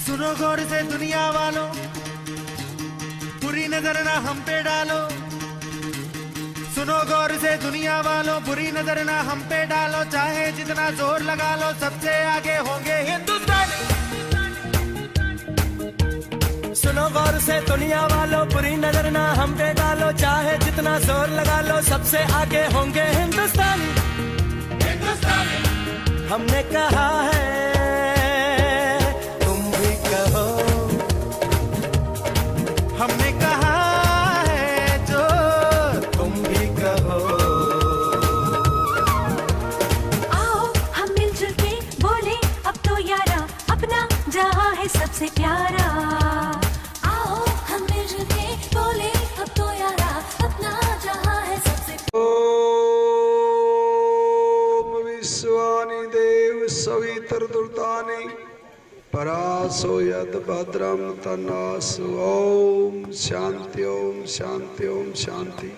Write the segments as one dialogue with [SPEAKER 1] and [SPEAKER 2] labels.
[SPEAKER 1] सुनो गौर से दुनिया वालों, बुरी नजर ना हम पे डालो। सुनो गौर से दुनिया वालों, बुरी नजर ना हम पे डालो। चाहे जितना जोर लगा लो, सबसे आगे होंगे हिंदुस्तानी।
[SPEAKER 2] सुनो गौर से दुनिया वालों, बुरी नजर ना हम पे डालो। चाहे जितना जोर लगा लो, सबसे आगे होंगे हिंदुस्तानी। हमने कहा है,
[SPEAKER 1] हमने कहा है जो
[SPEAKER 2] तुम भी कहो।
[SPEAKER 3] आओ हम मिलजुल के बोले अब तो यारा, अपना जहां है सबसे प्यारा। आओ हम मिलजुल के बोले अब तो यारा, अपना जहां है सबसे।
[SPEAKER 4] ओम विश्वानि देव सवितर दुर्तानि परासो यद भद्रम तन्नासु। ओम शांति ओम शांति ओम शांति।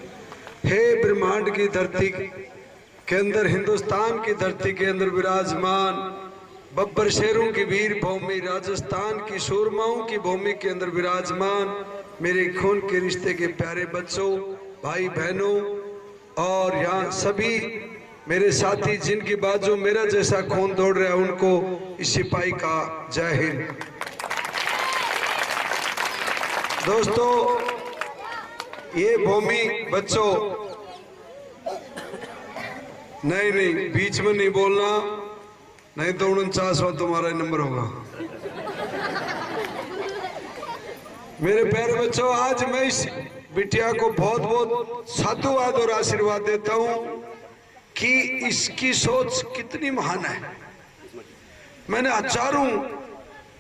[SPEAKER 4] हे ब्रह्मांड की धरती के अंदर, हिंदुस्तान की धरती के अंदर विराजमान, बब्बर शेरों की वीर भूमि, राजस्थान की सूरमाओं की भूमि के अंदर विराजमान मेरे खून के रिश्ते के प्यारे बच्चों, भाई बहनों, और यहाँ सभी मेरे साथी जिनकी बाजू मेरा जैसा खून दौड़ रहा है, उनको इस सिपाही का जय हिंद। दोस्तों, ये भूमि बच्चों, नहीं बीच में नहीं बोलना, नहीं तो 49वां तुम्हारा नंबर होगा। मेरे प्यारे बच्चों, आज मैं इस बिटिया को बहुत बहुत साधुवाद और आशीर्वाद देता हूं कि इसकी सोच कितनी महान है। मैंने हजारों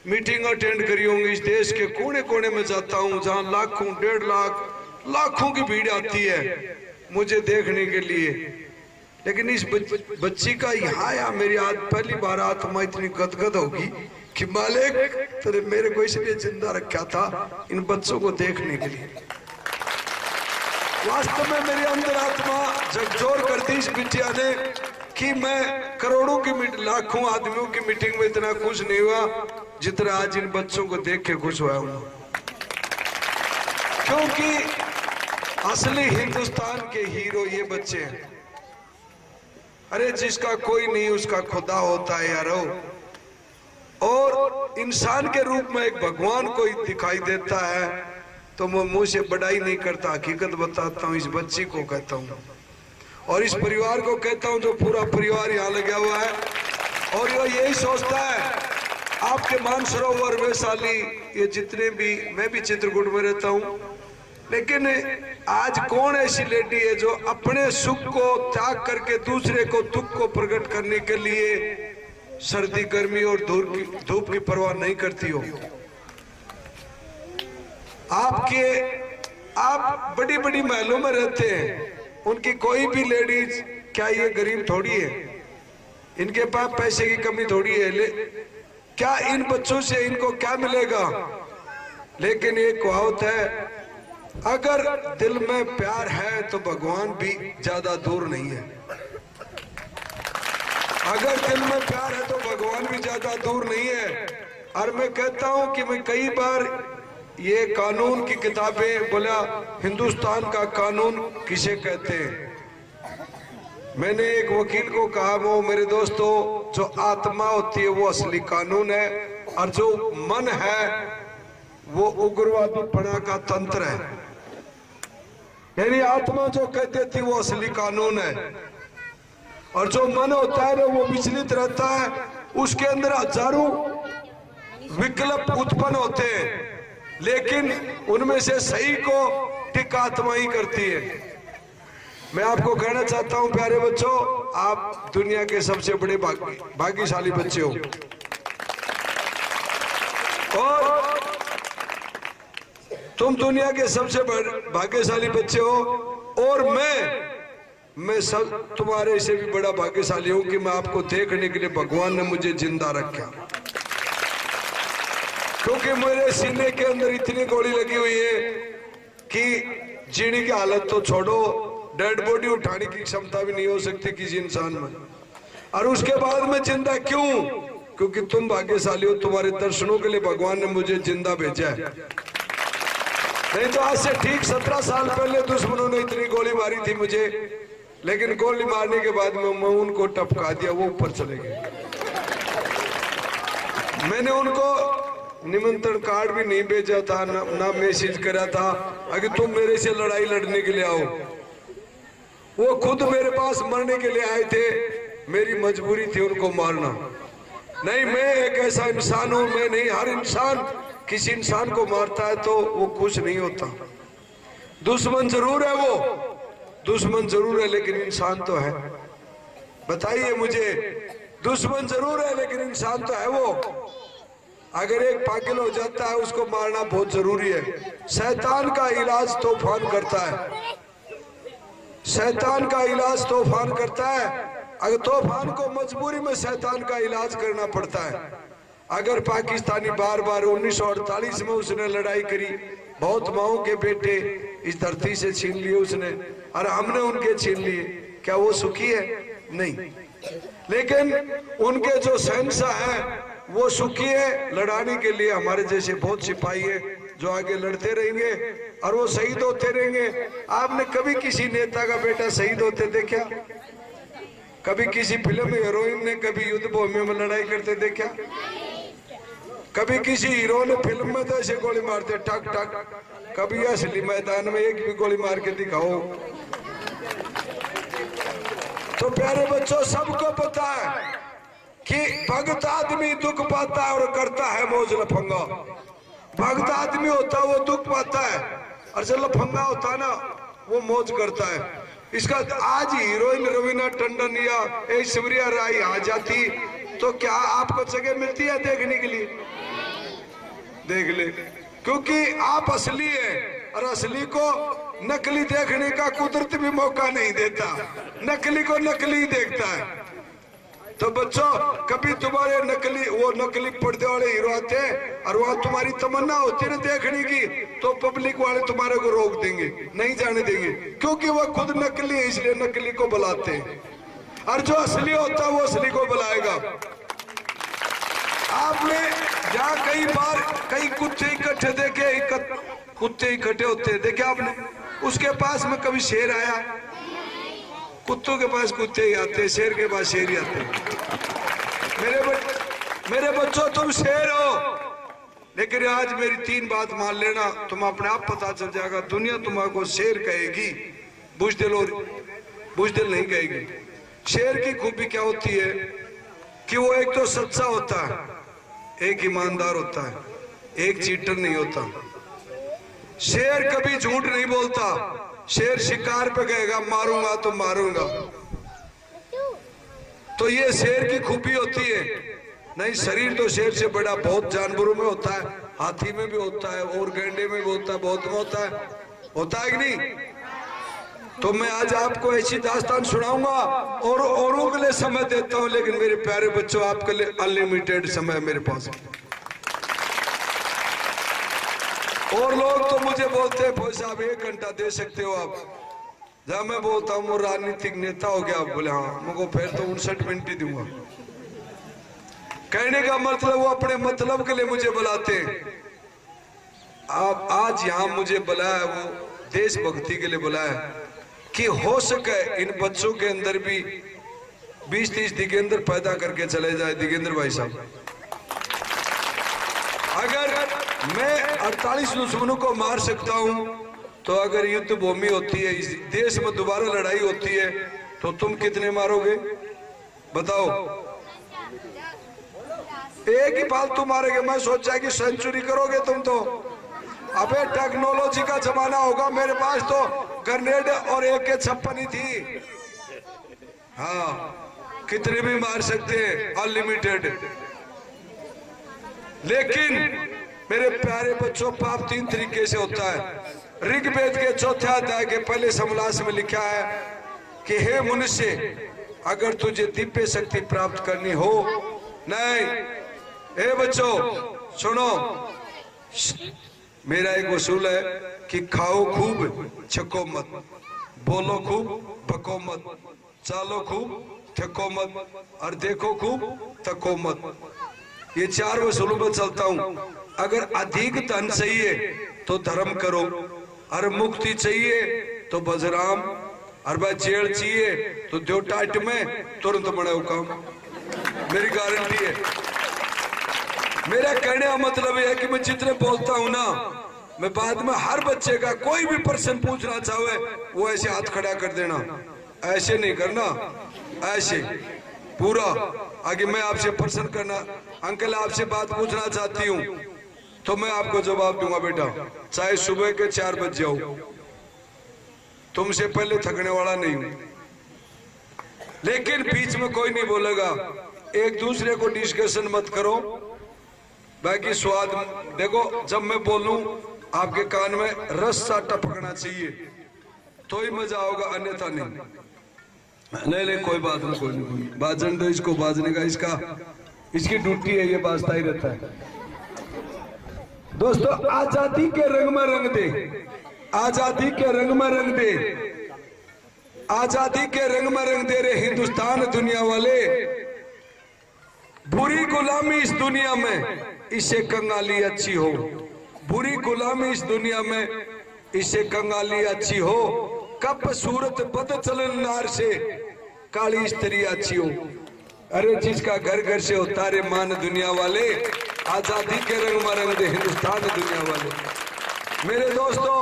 [SPEAKER 4] मीटिंग अटेंड करी होंगी, इस देश के कोने कोने में जाता हूं, जहां लाखों 1.5 लाख लाखों की भीड़ आती है मुझे देखने के लिए। लेकिन इस बच्ची का यहाँ आया, मेरी आज पहली बार आत्मा इतनी गदगद होगी कि मालिक तेरे मेरे को इसलिए जिंदा रखा था इन बच्चों को देखने के लिए। वास्तव में मेरी अंदर आत्मा झकझोर कर दी इस बिटिया ने कि मैं करोड़ों की लाखों आदमियों की मीटिंग में इतना खुश नहीं हुआ जितना आज इन बच्चों को देख के खुश हुआ हूं। क्योंकि असली हिंदुस्तान के हीरो ये बच्चे हैं। अरे जिसका कोई नहीं उसका खुदा होता है यारो, और इंसान के रूप में एक भगवान कोई दिखाई देता है तो मैं मुंह से बड़ाई नहीं करता, हकीकत बताता हूँ। इस बच्ची को कहता हूँ और इस परिवार को कहता हूँ, जो पूरा परिवार यहाँ लगा हुआ है और ये यही सोचता है आपके मानसरोवर वैशाली, ये जितने भी, मैं भी चित्रकूट में रहता हूँ, लेकिन आज कौन ऐसी लेडी है जो अपने सुख को त्याग करके दूसरे को दुख को प्रकट करने के लिए सर्दी गर्मी और धूप की परवाह नहीं करती हो। आप बड़ी बड़ी महलों में रहते हैं, उनकी कोई भी लेडीज, क्या ये गरीब थोड़ी है? इनके पास पैसे की कमी थोड़ी है, क्या इन बच्चों से इनको क्या मिलेगा? लेकिन एक कहावत है, अगर दिल में प्यार है तो भगवान भी ज्यादा दूर नहीं है। अगर दिल में प्यार है तो भगवान भी ज्यादा दूर नहीं है। और मैं कहता हूं कि मैं कई बार ये कानून की किताबें बोला, हिंदुस्तान का कानून किसे कहते हैं? मैंने एक वकील को कहा, वो मेरे दोस्तों, जो आत्मा होती है वो असली कानून है, और जो मन है वो उग्रवादीपना का तंत्र है। यानी आत्मा जो कहती थी वो असली कानून है, और जो मन होता है ना वो विचलित रहता है। उसके अंदर हजारों विकल्प उत्पन्न होते हैं, लेकिन उनमें से सही को ठीक आत्मा ही करती है। मैं आपको कहना चाहता हूं प्यारे बच्चों, आप दुनिया के सबसे बड़े भाग्यशाली बच्चे हो, और तुम दुनिया के सबसे भाग्यशाली बच्चे हो। और मैं सब तुम्हारे से भी बड़ा भाग्यशाली हूं कि मैं आपको देखने के लिए भगवान ने मुझे जिंदा रखा, क्योंकि मेरे सीने के अंदर इतनी गोली लगी हुई है कि जीने की हालत तो छोड़ो, डेड बॉडी उठाने की क्षमता भी नहीं हो सकती किसी इंसान में। और उसके बाद में जिंदा क्यों? क्योंकि तुम भाग्यशाली हो, तुम्हारे दर्शनों के लिए भगवान ने मुझे जिंदा भेजा है। नहीं तो आज से ठीक 17 साल पहले दुश्मनों ने इतनी गोली मारी थी मुझे, लेकिन गोली मारने के बाद में मैं उनको टपका दिया, वो ऊपर चले गए। मैंने उनको निमंत्रण कार्ड भी नहीं भेजा था, ना मैसेज करा था अगर तुम मेरे से लड़ाई लड़ने के लिए आओ। वो खुद मेरे पास मरने के लिए आए थे, मेरी मजबूरी थी उनको मारना। नहीं, मैं एक ऐसा इंसान हूं, मैं नहीं, हर इंसान किसी इंसान को मारता है तो वो खुश नहीं होता। दुश्मन जरूर है, वो दुश्मन जरूर है, लेकिन इंसान तो है। बताइए मुझे, दुश्मन जरूर है लेकिन इंसान तो है वो। अगर एक पागल हो जाता है उसको मारना बहुत जरूरी है। शैतान का इलाज तूफान करता है, शैतान का इलाज तूफान करता है। अगर तूफान को मजबूरी में शैतान का इलाज करना पड़ता है। अगर पाकिस्तानी बार बार 1948 में उसने लड़ाई करी, बहुत माओ के बेटे इस धरती से छीन लिए उसने, और हमने उनके छीन लिए, क्या वो सुखी है? नहीं। लेकिन उनके जो शहंशाह है वो सुखी है। लड़ाने के लिए हमारे जैसे बहुत सिपाही है जो आगे लड़ते रहेंगे और वो शहीद होते रहेंगे। आपने कभी किसी नेता का बेटा शहीद होते देखा? कभी किसी फिल्म में हीरोइन ने कभी युद्ध भूमि में लड़ाई करते देखा? कभी किसी हीरो ने फिल्म में तो ऐसे गोली मारते ठक ठक, कभी असली मैदान में एक भी गोली मार के दिखाओ। तो प्यारे बच्चों, सबको पता है कि भगत आदमी दुख पाता है और करता है मौज लफंगा। भगत आदमी होता है वो दुख पाता है, और जो लफंगा होता है ना वो मौज करता है। इसका आज हीरोइन रवीना टंडन या ऐश्वर्या राय आ जाती तो क्या आपको जगह मिलती है देखने के लिए? देख ले, क्योंकि आप असली है, और असली को नकली देखने का कुदरत भी मौका नहीं देता। नकली को नकली देखता है। तो बच्चों, कभी तुम्हारे नकली पर्दे वाले हीरो आते हैं और वहां तुम्हारी तमन्ना होती है ना देखने की, तो पब्लिक वाले तुम्हारे को रोक देंगे, नहीं जाने देंगे, क्योंकि वह खुद नकली है, इसलिए नकली को बुलाते हैं। और जो असली होता है वो असली को बुलाएगा। आपने जहाँ कई बार कई कुत्ते इकट्ठे देखे, कुत्ते इकट्ठे होते हैं देखे आपने? उसके पास में कभी शेर आया? कुत्तों के पास कुत्ते ही आते, शेर के पास शेर ही आते। मेरे बच्चों, तुम शेर हो, लेकिन आज मेरी 3 बात मान लेना, तुम अपने आप पता चल जाएगा। दुनिया तुम्हारे शेर कहेगी, बुजदिल नहीं कहेगी। शेर की खूबी क्या होती है कि वो एक तो सच्चा होता है, एक ईमानदार होता है, एक चीटर नहीं होता। शेर कभी झूठ नहीं बोलता। शेर शिकार पे गएगा, मारूंगा तो मारूंगा। तो ये शेर की खूबी होती है। नहीं, शरीर तो शेर से बड़ा बहुत जानवरों में होता है, हाथी में भी होता है और गैंडे में भी होता है, बहुत में होता है कि नहीं? तो मैं आज आपको ऐसी दास्तान सुनाऊंगा और औरों के लिए समय देता हूं, लेकिन मेरे प्यारे बच्चों आपके लिए अनलिमिटेड समय मेरे पास है। और लोग तो मुझे बोलते हैं भाई साहब 1 घंटा दे सकते हो आप। जब मैं बोलता हूँ वो राजनीतिक नेता हो गया, बोले हाँ, मुझको फिर तो 59 मिनट ही दूंगा। कहने का मतलब वो अपने मतलब के लिए मुझे बुलाते हैं। आप आज यहाँ मुझे बुलाया वो देशभक्ति के लिए बुलाया कि हो सके इन बच्चों के अंदर भी 20-30 दिगेंद्र पैदा करके चले जाए। दिगेंद्र भाई साहब, अगर मैं 48 दुश्मनों को मार सकता हूं, तो अगर युद्ध भूमि होती है, इस देश में दोबारा लड़ाई होती है, तो तुम कितने मारोगे बताओ? एक ही फालतू मारेंगे। मैं सोचा कि सेंचुरी करोगे तुम तो। अबे टेक्नोलॉजी का जमाना होगा, मेरे पास तो ग्रेनेड और AK-56 ही थी। हाँ, कितने भी मार सकते हैं, अनलिमिटेड। लेकिन मेरे प्यारे बच्चों, पाप 3 तरीके से होता है। ऋग्वेद के 4थे अध्याय के पहले समलास में लिखा है कि हे मनुष्य, अगर तुझे दिव्य शक्ति प्राप्त करनी हो, नहीं, हे बच्चों सुनो, मेरा एक उसूल है कि खाओ खूब छको मत, बोलो खूब बको मत, चालो खूब थको मत, और देखो खूब तको मत। ये 4 वसूलों में चलता हूं। अगर अधिक धन चाहिए तो धर्म करो, और मुक्ति चाहिए तो बजराम, और भाई जेल चाहिए तो दो टाइट में तुरंत बनाओ काम। मेरी गारंटी है। मेरा कहने का मतलब यह है कि मैं जितने बोलता हूं ना, मैं बाद में हर बच्चे का कोई भी प्रश्न पूछना चाहे वो ऐसे हाथ खड़ा कर देना, ऐसे नहीं करना, ऐसे पूरा आगे। मैं आपसे प्रश्न करना, अंकल आपसे बात पूछना चाहती हूँ, तो मैं आपको जवाब दूंगा बेटा, चाहे सुबह के 4 बज जाओ, तुमसे पहले थकने वाला नहीं हूं। लेकिन बीच में कोई नहीं बोलेगा, एक दूसरे को डिस्कशन मत करो। बाकी स्वाद देखो, जब मैं बोलूं आपके कान में रस सा टपकना चाहिए तो ही मजा होगा, अन्यथा नहीं। नहीं कोई बात नहीं, कोई नहीं, बाजन दो इसको, बाजने का इसकी ड्यूटी है, ये बाजता ही रहता है। दोस्तों, आजादी के रंग में रंग दे, आजादी के रंग में रंग दे, आजादी के रंग में रंग दे रे हिंदुस्तान दुनिया वाले। बुरी गुलामी इस दुनिया में, इससे कंगाली अच्छी हो। बुरी गुलामी इस दुनिया में, इससे कंगाली अच्छी हो। कब सूरत बद चलन नार से, काली स्त्री अच्छी हो। अरे जिसका घर घर से होता रे मान दुनिया वाले, आजादी के रंग में रंग दे हिंदुस्तान दुनिया वाले। मेरे दोस्तों,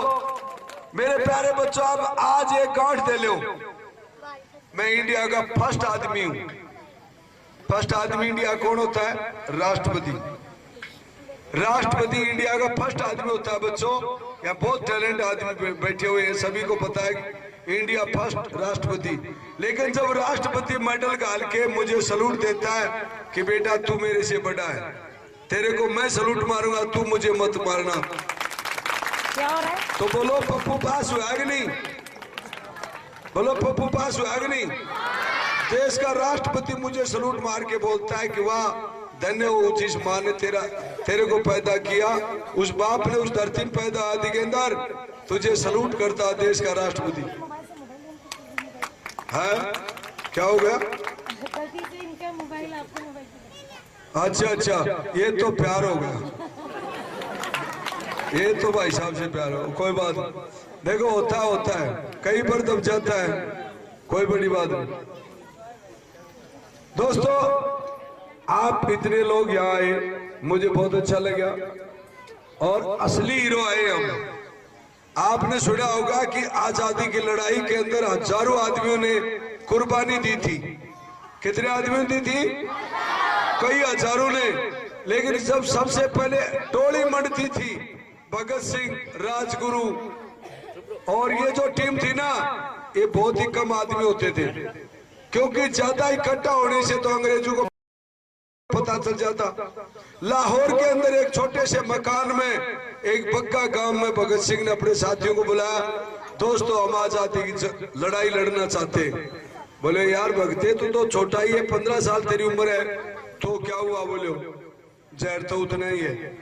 [SPEAKER 4] मेरे प्यारे बच्चों, आप आज एक गांठ दे लो, मैं इंडिया का फर्स्ट आदमी हूं। फर्स्ट आदमी इंडिया कौन होता है? राष्ट्रपति। राष्ट्रपति इंडिया का फर्स्ट आदमी होता है बच्चों। यहाँ बहुत टैलेंट आदमी बैठे हुए हैं, सभी को पता है इंडिया फर्स्ट राष्ट्रपति। लेकिन जब राष्ट्रपति मेडल गाल के मुझे सलूट देता है कि बेटा तू मेरे से बड़ा है, तेरे को मैं सलूट मारूंगा, तू मुझे मत मारना,
[SPEAKER 3] क्या हो रहा है?
[SPEAKER 4] तो बोलो पप्पू पास हुआ कि नहीं? बोलो पप्पू पास हुआ कि नहीं? देश का राष्ट्रपति मुझे सलूट मार के बोलता है कि वाह धन्य हो जिस माँ ने तेरे को पैदा किया, उस बाप ने उस धरती में पैदा दिगेंद्र, तुझे सलूट करता देश का राष्ट्रपति है। क्या हो गया? अच्छा, ये तो प्यार हो गया, ये तो भाई साहब से प्यार हो। कोई बात नहीं, देखो होता है, कई बार दब जाता है, कोई बड़ी बात नहीं। दोस्तों, आप इतने लोग यहाँ आए, मुझे बहुत अच्छा लगा, और असली हीरो आए हम। आपने सुना होगा कि आजादी की लड़ाई के अंदर हजारों आदमियों ने कुर्बानी दी थी। कितने आदमियों ने दी थी? कई हजारों ने। लेकिन जब सबसे पहले टोली मंडती थी, भगत सिंह, राजगुरु और ये जो टीम थी ना, ये बहुत ही कम आदमी होते थे, क्योंकि ज्यादा इकट्ठा होने से तो अंग्रेजों को पता चल जाता। लाहौर के अंदर एक छोटे से मकान में, एक बग्गा गांव में भगत सिंह ने अपने साथियों को बुलाया दोस्तों हम आजादी की लड़ाई लड़ना चाहते हैं। बोले यार भगते तू तो छोटा ही है, 15 साल तेरी उम्र है, तो क्या हुआ? बोले जहर तो उतना ही है।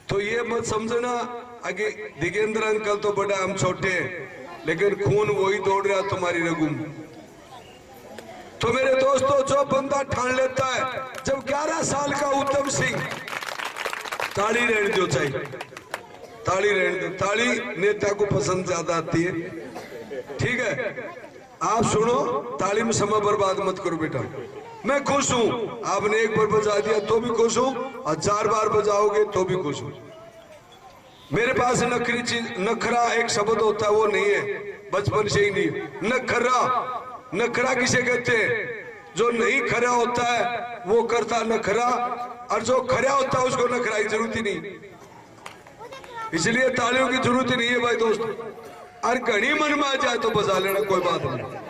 [SPEAKER 4] तो ये मत समझना आगे दिगेंद्र अंकल तो बड़ा, हम छोटे हैं, लेकिन खून वही दौड़ रहा तुम्हारी रगों में। तो मेरे दोस्तों, जो बंदा ठान लेता है, जब 11 साल का उत्तम सिंह, ताली रहने दो, चाहिए ताली रहने दो, ताली नेता को पसंद ज्यादा आती है, ठीक है? आप सुनो, ताली में समय बर्बाद मत करो बेटा। मैं खुश हूं, आपने एक बार बजा दिया तो भी खुश हूं, और 4 बार बजाओगे तो भी खुश हूं। मेरे पास नखरी चीज, नखरा एक शब्द होता है, वो नहीं है, बचपन से ही नहीं। नखरा, नखरा किसे कहते हैं? जो नहीं खरा होता है वो करता नखरा, और जो खरा होता है उसको नखरा की जरूरत ही नहीं। इसलिए तालियों की जरूरत ही नहीं है भाई दोस्त। और घड़ी मन में आ जाए तो बजा लेना, कोई बात नहीं।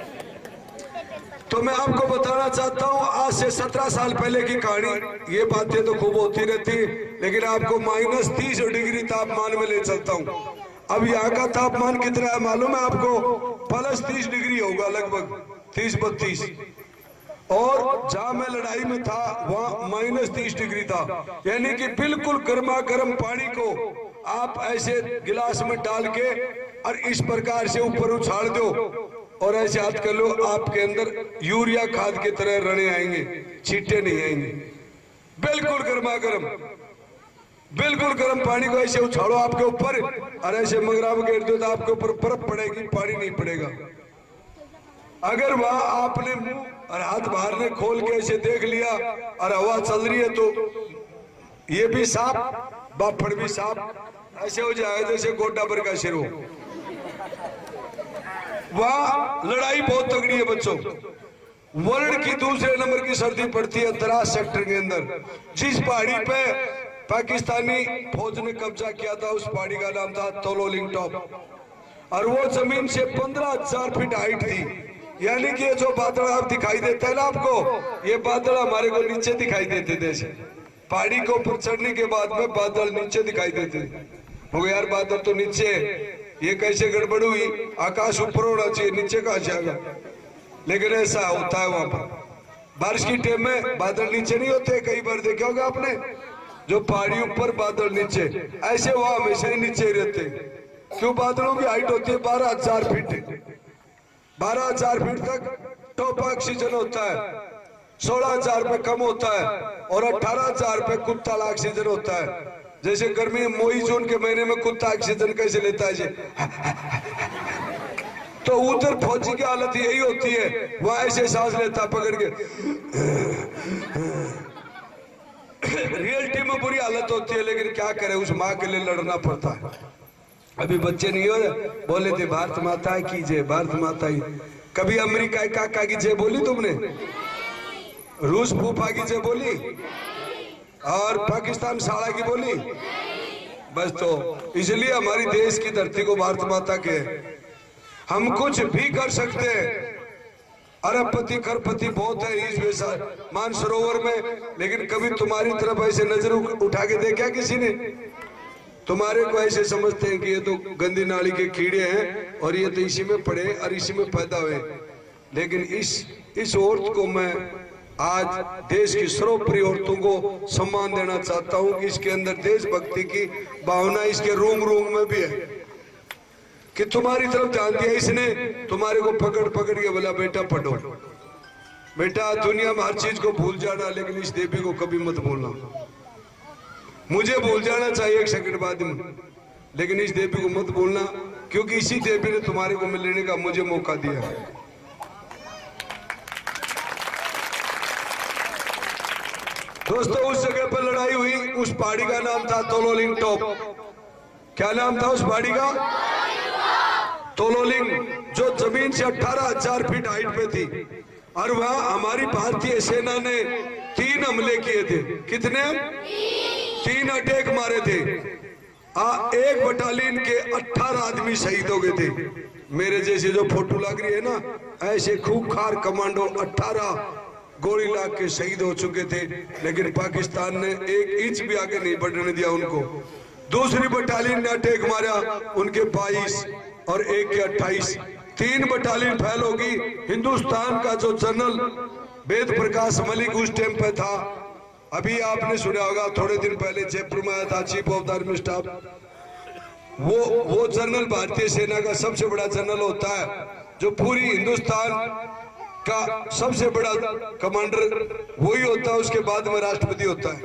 [SPEAKER 4] तो मैं आपको बताना चाहता हूं, आज से 17 साल पहले की कहानी। ये बातें तो खूब होती रहती, लेकिन आपको -30 डिग्री तापमान में ले चलता हूं। अब यहाँ का तापमान कितना है मालूम है आपको? +30 डिग्री होगा, लगभग 30-32। और जहां मैं लड़ाई में था वहां -30 डिग्री था, यानी कि बिल्कुल गर्मा गर्म पानी को आप ऐसे गिलास में डाल के और इस प्रकार से ऊपर उछाल दो और ऐसे हाथ कर लो, आपके अंदर यूरिया खाद की तरह रने आएंगे, छींटे नहीं आएंगे। बिल्कुल गर्मा गर्म, बिल्कुल गर्म पानी को ऐसे उछालो आपके ऊपर, और ऐसे मंगरा में गिर दो तो आपके ऊपर बर्फ पड़ेगी, पानी नहीं पड़ेगा। अगर वहां आपने मुंह और हाथ बाहर ने खोल के ऐसे देख लिया और हवा चल रही है, तो ये भी साफ, बाफड़ भी साफ, ऐसे हो जाएगा जैसे गोड्डा पर का सिर हो। वहां लड़ाई बहुत तगड़ी है बच्चों। वर्ल्ड की दूसरे नंबर की सर्दी पड़ती है द्रास सेक्टर के अंदर। जिस पहाड़ी पे पाकिस्तानी फौज ने कब्जा किया था, उस पहाड़ी का नाम था तोलोलिंग टॉप, और वो जमीन से 15,000 फीट हाइट थी। यानी कि ये जो बादल आप दिखाई देता है ना आपको, ये बादल हमारे को नीचे दिखाई देते थे। पहाड़ी को ऊपर चढ़ने के बाद में बादल नीचे दिखाई देते थे। हो यार बादल तो नीचे, ये कैसे गड़बड़ हुई? आकाश ऊपर होना चाहिए, नीचे कहाँ जाएगा? लेकिन ऐसा होता है वहां पर। बारिश की टाइम में बादल नीचे नहीं होते, कई बार देखे होगा आपने, जो पहाड़ी ऊपर बादल नीचे, ऐसे वहां हमेशा ही नीचे रहते। क्यों? बादलों की हाइट होती है 12,000 फीट। 12,000 फीट तक टॉप ऑक्सीजन होता है, 16,000 पे कम होता है, और 18,000 पे कुत्ता ऑक्सीजन होता है। जैसे गर्मी मई जून के महीने में कुत्ता ऑक्सीजन कैसे लेता है जी? तो उधर फौजी की हालत यही होती है, वहां ऐसे सांस लेता पकड़ के। रियलिटी में बुरी हालत होती है, लेकिन क्या करे, उस माँ के लिए लड़ना पड़ता है। अभी बच्चे नहीं हो बोले थे भारत माता की जय, भारत माता की। कभी अमेरिका काका की जय बोली तुमने? रूस फूफा की जय बोली? और पाकिस्तान साला की बोली? बस तो इसलिए हमारी देश की धरती को भारत माता के, हम कुछ भी कर सकते हैं। अरबपति खरपति बहुत है इस मानसरोवर में, लेकिन कभी तुम्हारी तरफ ऐसे नजर उठा के देखा किसी ने? तुम्हारे को ऐसे समझते हैं कि ये तो गंदी नाली के कीड़े हैं और ये तो इसी में पड़े और इसी में पैदा हुए। लेकिन इस औरत को मैं आज देश की सर्वोपरि औरतों को सम्मान देना चाहता हूं कि इसके अंदर देशभक्ति की भावना इसके रूम में भी है, कि तुम्हारी तरफ ध्यान दिया इसने, तुम्हारे को पकड़ पकड़ के बोला बेटा पढ़ो, बेटा दुनिया में हर चीज को भूल जाना, लेकिन इस देवी को कभी मत भूलना। मुझे भूल जाना चाहिए एक सेकंड बाद में, लेकिन इस देवी को मत भूलना, क्योंकि इसी देवी ने तुम्हारे को मिलने का मुझे मौका दिया है। दोस्तों उस जगह पर लड़ाई हुई, उस पहाड़ी का नाम था तोलोलिंग टॉप। क्या नाम था उस पहाड़ी का? तोलोलिंग, जो जमीन से 18,000 फीट हाइट पे थी। और वहां हमारी भारतीय सेना ने 3 हमले किए थे। कितने? 3 अटैक मारे थे। एक बटालियन के 18 आदमी शहीद हो गए थे। मेरे जैसे जो फोटो लग रही है ना, ऐसे खूंखार कमांडो 18 गोली लाग के शहीद हो चुके थे, लेकिन पाकिस्तान ने 1 इंच भी आगे नहीं बढ़ने दिया उनको। दूसरी बटालियन ने अटैक मारा, उनके 22, और 1 के 28, 3 बटालियन फैल होगी। हिंदुस्तान का जो जनरल वेद प्रकाश मलिक उस टाइम पे था, अभी आपने सुना होगा, थोड़े दिन पहले जयपुर में आया था, chief of the army staff. वो जनरल भारतीय सेना का सबसे बड़ा जनरल होता है, जो पूरी हिंदुस्तान का सबसे बड़ा कमांडर वही होता है, उसके बाद में राष्ट्रपति होता है।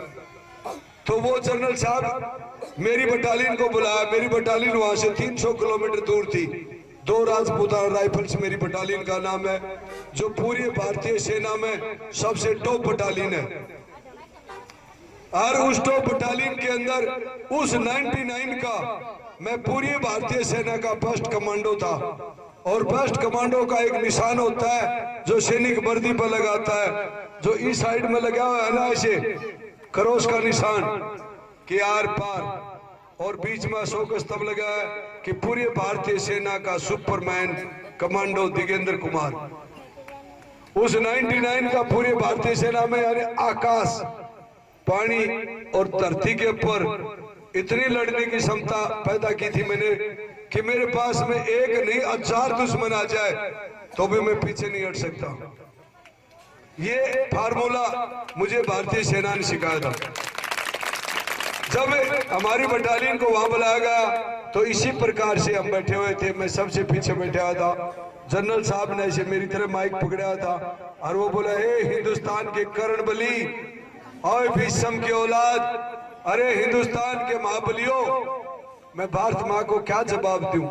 [SPEAKER 4] तो वो जनरल साहब मेरी बटालियन को बुलाया। मेरी बटालियन वहां से 300 किलोमीटर दूर थी। 2 राजपूताना राइफल्स मेरी बटालियन का नाम है, जो पूरी भारतीय सेना में सबसे टॉप बटालियन है। और उस टॉप बटालियन के अंदर उस 99 का मैं पूरी भारतीय सेना का फर्स्ट कमांडो था। और फर्स्ट कमांडो का एक निशान होता है जो सैनिक वर्दी पर लगाता है, जो इस साइड में लगा हुआ है ना, ऐसे क्रॉस का निशान कि आर पार, और बीच में अशोक स्तंभ लगा है कि पूरी भारतीय सेना का सुपरमैन कमांडो दिगेंद्र कुमार। उस 99 का पूरी भारतीय सेना में, यानी आकाश, पानी और धरती के ऊपर इतनी लड़ने की क्षमता पैदा की थी मैंने कि मेरे पास में एक नहीं 1000 दुश्मन आ जाए तो भी मैं पीछे नहीं हट सकता। ये फार्मूला मुझे भारतीय सेना ने सिखाया था। जब हमारी बटालियन को वहां बुलाया गया तो इसी प्रकार से हम बैठे हुए थे। मैं सबसे पीछे बैठा हुआ था। जनरल साहब ने ऐसे मेरी तरह माइक पकड़ा था और वो बोला, हे हिंदुस्तान के कर्ण बली और भीष्म की औलाद, अरे हिंदुस्तान के महाबलियों, मैं भारत माँ को क्या जवाब दूं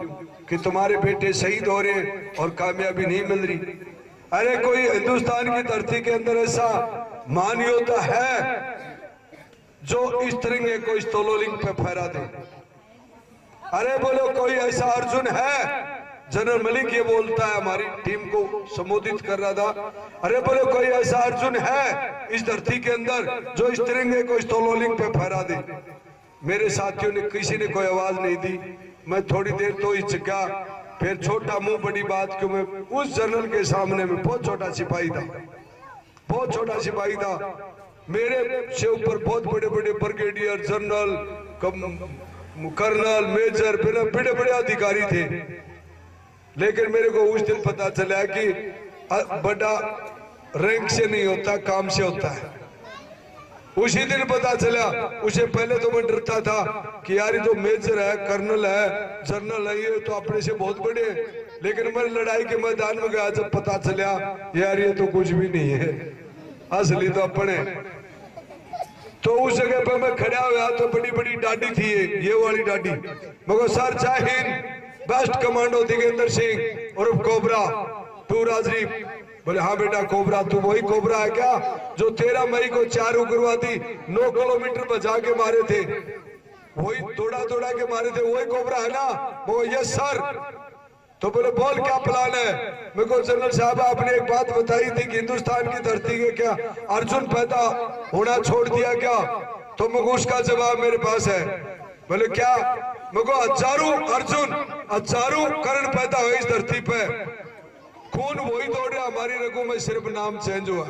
[SPEAKER 4] कि तुम्हारे बेटे शहीद हो रहे और कामयाबी नहीं मिल रही। अरे कोई हिंदुस्तान की धरती के अंदर ऐसा महान योद्धा है जो इस तिरंगे को इस तोलोलिंग पे फहरा दे? अरे बोलो कोई ऐसा अर्जुन है? जनरल मलिक ये बोलता है, हमारी टीम को संबोधित कर रहा था। अरे बोलो कोई ऐसा अर्जुन है इस धरती के अंदर जो इस तिरंगे को इस तोलोलिंग पे फहरा दे? मेरे साथियों ने किसी ने कोई आवाज नहीं दी। मैं थोड़ी देर तो हिचका, फिर छोटा मुंह बड़ी बात, क्यों मैं उस जनरल के सामने में बहुत छोटा सिपाही था, बहुत छोटा सिपाही था। मेरे से ऊपर बहुत बड़े बड़े ब्रिगेडियर जनरल, कर्नल, मेजर, बड़े बड़े अधिकारी थे। लेकिन मेरे को उस दिन पता चला कि बड़ा रैंक से नहीं होता, काम से होता है। उसी दिन पता चला। उसे पहले तो मैं डरता था कि यार जो मेजर है, कर्नल है, जनरल है, ये तो अपने से बहुत बड़े हैं। लेकिन मैं लड़ाई के मैदान में गया, जब पता चला यार ये तो कुछ भी नहीं है, असली तो अपने। तो उस जगह पर मैं खड़ा हुआ तो बड़ी बड़ी डाडी थी, ये वाली डाडी। मगर सर जय हिंद, बेस्ट कमांडो दिगेंद्र सिंह और कोबरा, तू राजदीप। बोले हाँ बेटा कोबरा, तू वही कोबरा है क्या जो 13 मई को 4 उग्रवादी 9 किलोमीटर बचा के मारे थे? वही दौड़ा दौड़ा के मारे थे, वही कोबरा है ना? वो यस सर। तो बोले बोल क्या प्लान है? मेरे को जनरल साहब आपने एक बात बताई थी कि हिंदुस्तान की धरती के क्या अर्जुन पैदा होना छोड़ दिया क्या? तो मुझे उसका जवाब मेरे पास है। बोले क्या? मुझे हजारों अर्जुन, हजारों कर्ण पैदा हुए इस धरती पे, खून वही दौड़ रहा, हमारी रगों में सिर्फ नाम चेंज हुआ,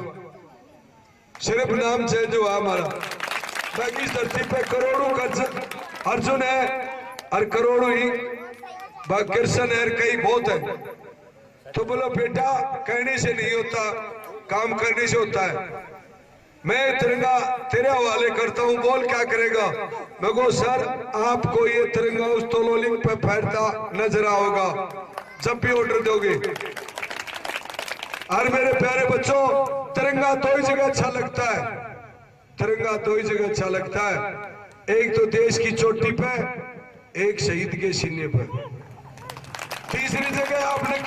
[SPEAKER 4] सिर्फ नाम चेंज हुआ हमारा। बाकी इस धरती पे करोड़ों अर्जुन है और करोड़ों ही कृष्ण है, कई बहुत है। तो बोलो बेटा कहने से नहीं होता, काम करने से होता है। मैं तिरंगा तेरे हवाले करता हूँ, बोल क्या करेगा? मैं कहूँ सर आपको ये तिरंगा उस तोलोलिंग पे फैलता नजर आओगा जब भी ऑर्डर दोगे। और मेरे प्यारे बच्चों, तिरंगा दो ही जगह अच्छा लगता है, तिरंगा दो ही जगह अच्छा लगता है। एक तो देश की चोटी पे, एक शहीद के सीने पर। तीसरी जगह आपने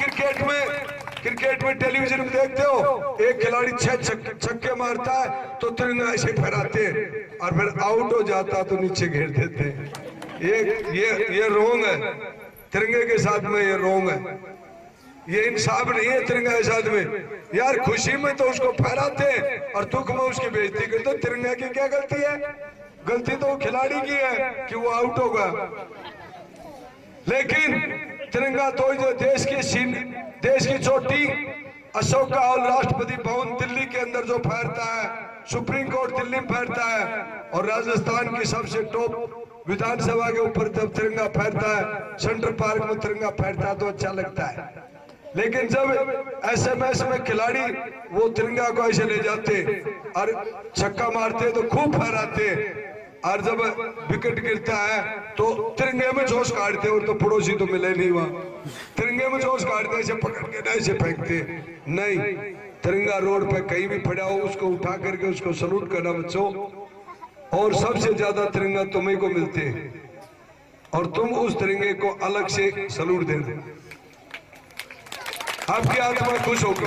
[SPEAKER 4] क्रिकेट में टेलीविजन में देखते हो, एक खिलाड़ी 6 छक्के मारता है तो तिरंगा ऐसे फहराते हैं और फिर आउट हो जाता तो नीचे घेर देते हैं। ये रोंग है, तिरंगे के साथ में ये रोंग है, ये इंसाफ नहीं है तिरंगा के साथ में। यार खुशी में तो उसको फहराते हैं और दुख में उसकी बेइज्जती करते। तो तिरंगा की क्या गलती है? गलती तो खिलाड़ी की है कि वो आउट होगा। लेकिन तिरंगा तो जो देश की चोटी अशोक का हॉल, राष्ट्रपति भवन दिल्ली के अंदर जो फहरता है, सुप्रीम कोर्ट दिल्ली में फहरता है, और राजस्थान की सबसे टॉप विधानसभा के ऊपर जब तिरंगा फहरता है, सेंट्रल पार्क में तिरंगा फहरता है तो अच्छा लगता है। लेकिन जब एसएमएस में खिलाड़ी वो तिरंगा को ऐसे ले जाते और छक्का मारते तो खूब फहराते, और जब विकेट गिरता है तो तिरंगे में जोश काटते, और तो पड़ोसी तो मिले नहीं वहां, तिरंगे में जोश काटते, ऐसे पकड़ के ऐसे फेंकते। नहीं, तिरंगा रोड पे कहीं भी पड़ा हो उसको उठा करके उसको सलूट करना बच्चों, और सबसे ज्यादा तिरंगा तुम्हें को मिलते हैं, और तुम उस तिरंगे को अलग से सलूट देना, आपकी आत्मा खुश होगी।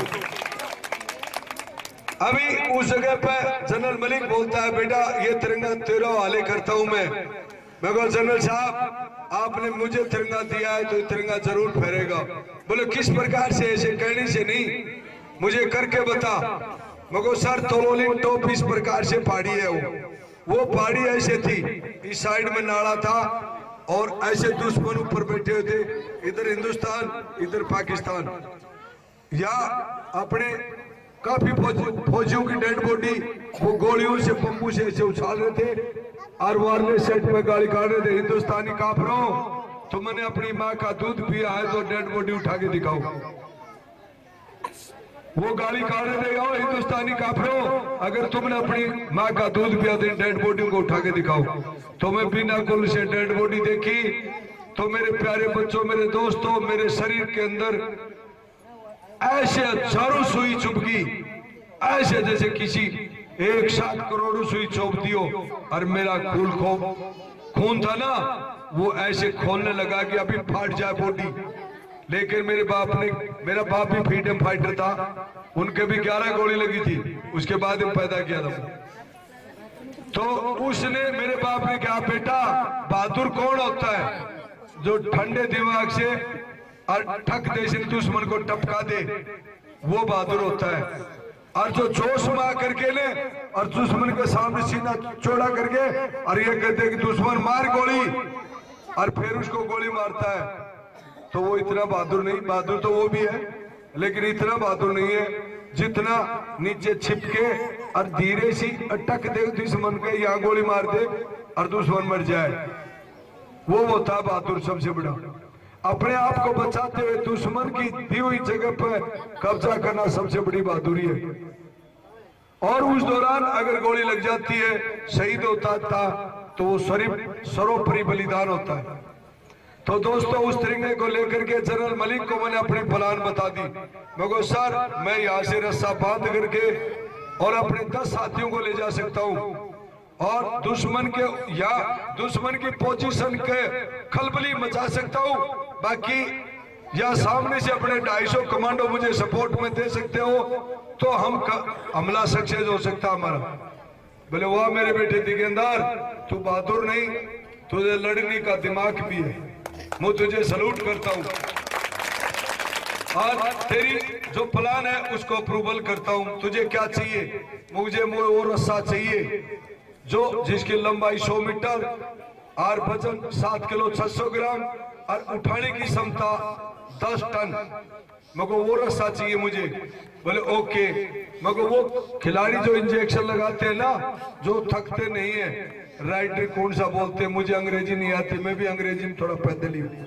[SPEAKER 4] अभी उस जगह पर जनरल मलिक बोलता है, बेटा ये तिरंगा तेरा हवाले करता हूं मैं कहा जनरल साहब आपने मुझे तिरंगा दिया है तो तिरंगा जरूर फहरेगा। बोले किस प्रकार से? ऐसे कहने से नहीं, मुझे करके बता। मगर सर तोलोलिंग टॉप इस प्रकार से पहाड़ी है, वो पहाड़ी ऐसे थी, इस साइड में नाला था और ऐसे दुश्मन ऊपर बैठे हुए थे, इधर हिंदुस्तान इधर पाकिस्तान, या अपने काफी फौजियों की डेड बॉडी वो गोलियों से बम्बू से ऐसे उछाल रहे थे और वायरलेस सेट में गाली काट रहे थे, हिंदुस्तानी काफिरों तुमने अपनी माँ का दूध पिया है तो डेड बॉडी उठा के दिखाओ। वो गाली काट रहे थे, ओ हिंदुस्तानी काफिरों अगर तुमने अपनी माँ का दूध पिया तो डेड बॉडी को उठा के दिखाओ। तुम्हें बिना कुल से डेड बॉडी देखी तो मेरे प्यारे बच्चों, मेरे दोस्तों, मेरे शरीर के अंदर ऐसे हजारों सुई चुभ गई, ऐसे जैसे किसी 1-7 करोड़ सुई चुभ दी हो, और मेरा खून था ना वो ऐसे खोलने लगा कि अभी फाट जाए बॉडी। लेकिन मेरा बाप भी फ्रीडम फाइटर था, उनके भी 11 गोली लगी थी, उसके बाद पैदा किया था। तो उसने मेरे बाप ने कहा, बेटा बहादुर कौन होता है? जो ठंडे दिमाग से और ठक दे से दुश्मन को टपका दे, वो बहादुर होता है। और जो जोश में आकर के ले और दुश्मन के सामने सीना चौड़ा करके और ये कहते कि दुश्मन मार गोली, और फिर उसको गोली मारता है, तो वो इतना बहादुर नहीं। बहादुर तो वो भी है, लेकिन इतना बहादुर नहीं है जितना नीचे छिपके और धीरे सी अटक दे दुश्मन के, यहाँ गोली मार दे और दुश्मन मर जाए, वो होता बहादुर सबसे बड़ा। अपने आप को बचाते हुए दुश्मन की दी हुई जगह पर कब्जा करना सबसे बड़ी बहादुरी है। और उस दौरान अगर गोली लग जाती है, शहीद होता था, तो वो सर्वोपरि बलिदान होता है। तो दोस्तों उस तिरंगे को लेकर के जनरल मलिक को मैंने अपनी प्लान बता दी। मैं कहा सर मैं यहाँ से रस्सा बांध करके और अपने 10 साथियों को ले जा सकता हूँ और दुश्मन की पोजीशन के खलबली मचा सकता हूँ, बाकी या सामने से अपने 250 कमांडो मुझे सपोर्ट में दे सकते हो तो हम हमला सक्सेस हो सकता हमारा। बोले वाह मेरे बेटे दिगेंदार, तू बहादुर नहीं, तुझे लड़ने का दिमाग भी है, मैं तुझे सलूट करता हूँ। आज तेरी जो प्लान है उसको अप्रूवल करता हूँ। तुझे क्या चाहिए? मुझे वो रस्सा चाहिए जिसकी लंबाई 100 मीटर और वजन 7 किलो 600 ग्राम और उठाने की क्षमता 10 टन। मगर वो रस्सा चाहिए मुझे। बोले ओके। मगर वो खिलाड़ी जो इंजेक्शन लगाते हैं ना, जो थकते नहीं है, राइटर कौन सा बोलते हैं, मुझे अंग्रेजी नहीं आती, मैं भी अंग्रेजी में थोड़ा पैदल ही हूँ,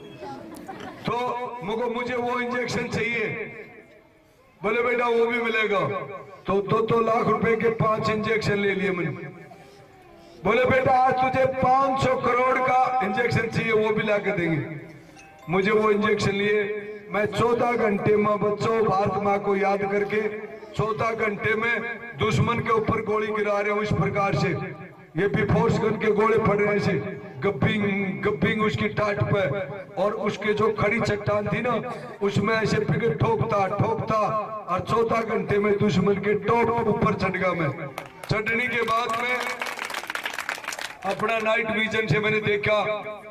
[SPEAKER 4] तो मगर मुझे वो इंजेक्शन चाहिए। बोले बेटा वो भी मिलेगा। तो 2 लाख रुपए के 5 इंजेक्शन ले लिए मैंने। बोले बेटा आज तुझे 500 करोड़ का इंजेक्शन चाहिए, वो भी ला के देंगे। मुझे वो इंजेक्शन लिए मैं 14 घंटे में बच्चों भारत माँ को याद करके 14 घंटे में दुश्मन के ऊपर गोली गिरा रहे हूँ। इस प्रकार से ये भी फोर्स गन के गोले पड़ रहे हैं, गब्बिंग उसकी टाट पे, और उसके जो खड़ी चट्टान थी ना उसमें ऐसे पिकेट ठोकता और 14 घंटे में दुश्मन के टॉप ऊपर चढ़ गया मैं। चढ़ने के बाद में अपना नाइट विजन से मैंने देखा